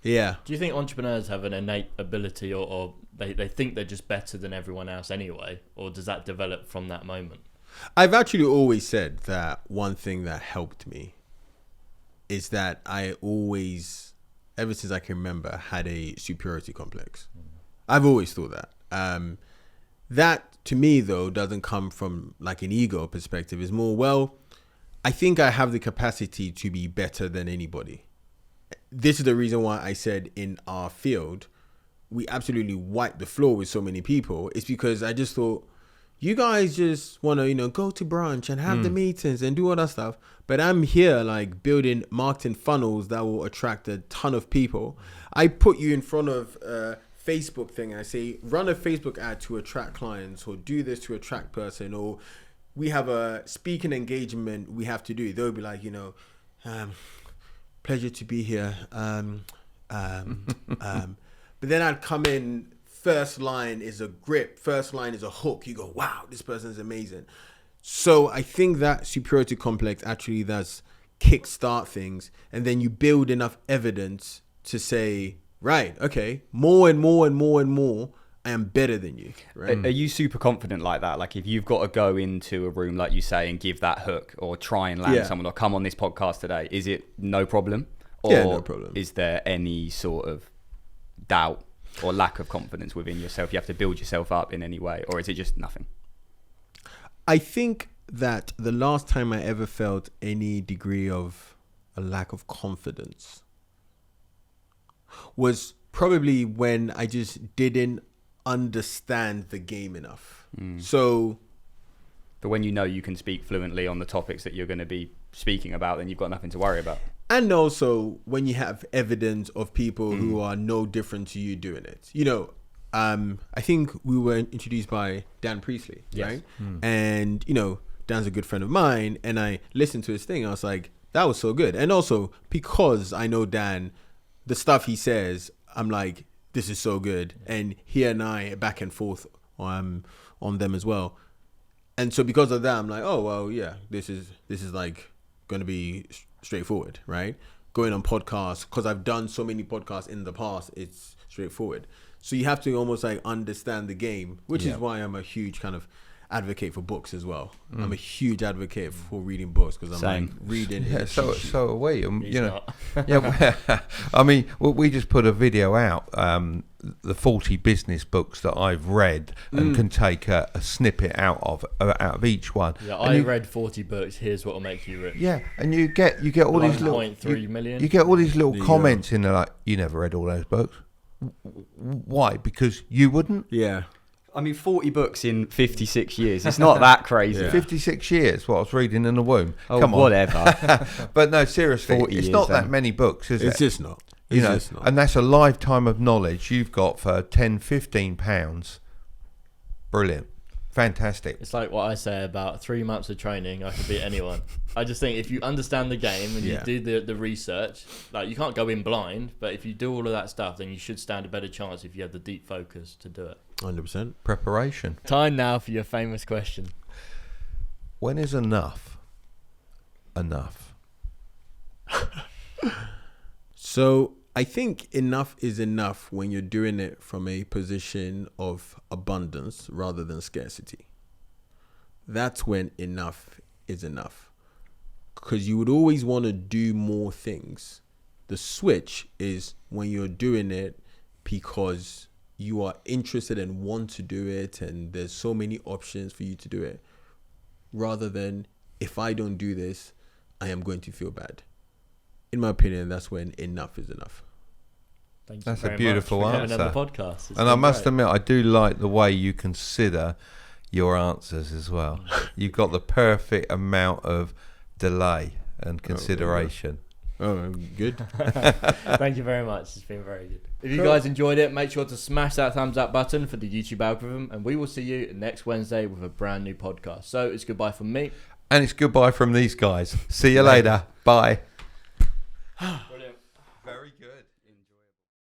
Yeah. Do you think entrepreneurs have an innate ability, or they think they're just better than everyone else anyway, or does that develop from that moment? I've actually always said that one thing that helped me is that I always, ever since I can remember, had a superiority complex. I've always thought that. That to me though doesn't come from like an ego perspective. It's more, well, I think I have the capacity to be better than anybody. This is the reason why I said in our field we absolutely wiped the floor with so many people. It's because I just thought, you guys just want to, go to brunch and have the meetings and do all that stuff. But I'm here like building marketing funnels that will attract a ton of people. I put you in front of a Facebook thing. I say, run a Facebook ad to attract clients, or do this to attract person, or we have a speaking engagement we have to do. They'll be like, pleasure to be here. But then I'd come in, first line is a grip, first line is a hook. You go, wow, this person's amazing. So I think that superiority complex actually does kickstart things, and then you build enough evidence to say, right, okay, more and more and more and more, I am better than you. Right? Are you super confident like that? Like if you've got to go into a room, like you say, and give that hook or try and land someone or come on this podcast today, is it no problem? Or no problem. Is there any sort of doubt or lack of confidence within yourself? You have to build yourself up in any way, or is it just nothing? I think that the last time I ever felt any degree of a lack of confidence was probably when I just didn't understand the game enough. So, but when you can speak fluently on the topics that you're going to be speaking about, then you've got nothing to worry about. And also when you have evidence of people who are no different to you doing it. I think we were introduced by Dan Priestley, right? And, Dan's a good friend of mine, and I listened to his thing. I was like, that was so good. And also because I know Dan, the stuff he says, I'm like, this is so good. And he and I back and forth on them as well. And so because of that, I'm like, oh, well, yeah, this is like going to be straightforward, right? Going on podcasts, because I've done so many podcasts in the past, it's straightforward. So you have to almost like understand the game, which is why I'm a huge kind of advocate for books as well. I'm a huge advocate for reading books, because I'm like reading. Yeah, so are we. I mean, we just put a video out, the 40 business books that I've read, and can take a snippet out of each one. Yeah, I read 40 books. Here's what will make you rich. Yeah, and you get all these little 1.3 million. You get all these little comments in there like, you never read all those books. Why? Because you wouldn't. Yeah. I mean, 40 books in 56 years. It's not that crazy. Yeah. 56 years, what I was reading in the womb. Oh, Come on. whatever. But no, seriously, 40 it's years not then. that many books, is it? It's just not. You know, just not. and that's a lifetime of knowledge you've got for £10-15. Brilliant. Fantastic. It's like what I say about 3 months of training, I could beat anyone. I just think if you understand the game and you do the research, like you can't go in blind, but if you do all of that stuff, then you should stand a better chance if you have the deep focus to do it. 100%. Preparation. Time now for your famous question. When is enough? enough? So I think enough is enough when you're doing it from a position of abundance rather than scarcity. That's when enough is enough. Because you would always want to do more things. The switch is when you're doing it because you are interested and want to do it, and there's so many options for you to do it, rather than, if I don't do this, I am going to feel bad. In my opinion, that's when enough is enough. Thank you That's very a beautiful much for answer. coming on the podcast. It's And I been must great. admit, I do like the way you consider your answers as well. You've got the perfect amount of delay and consideration. Oh, good. Thank you very much. It's been very good. If you guys enjoyed it, make sure to smash that thumbs up button for the YouTube algorithm, and we will see you next Wednesday with a brand new podcast. So it's goodbye from me. And it's goodbye from these guys. See you later. Bye.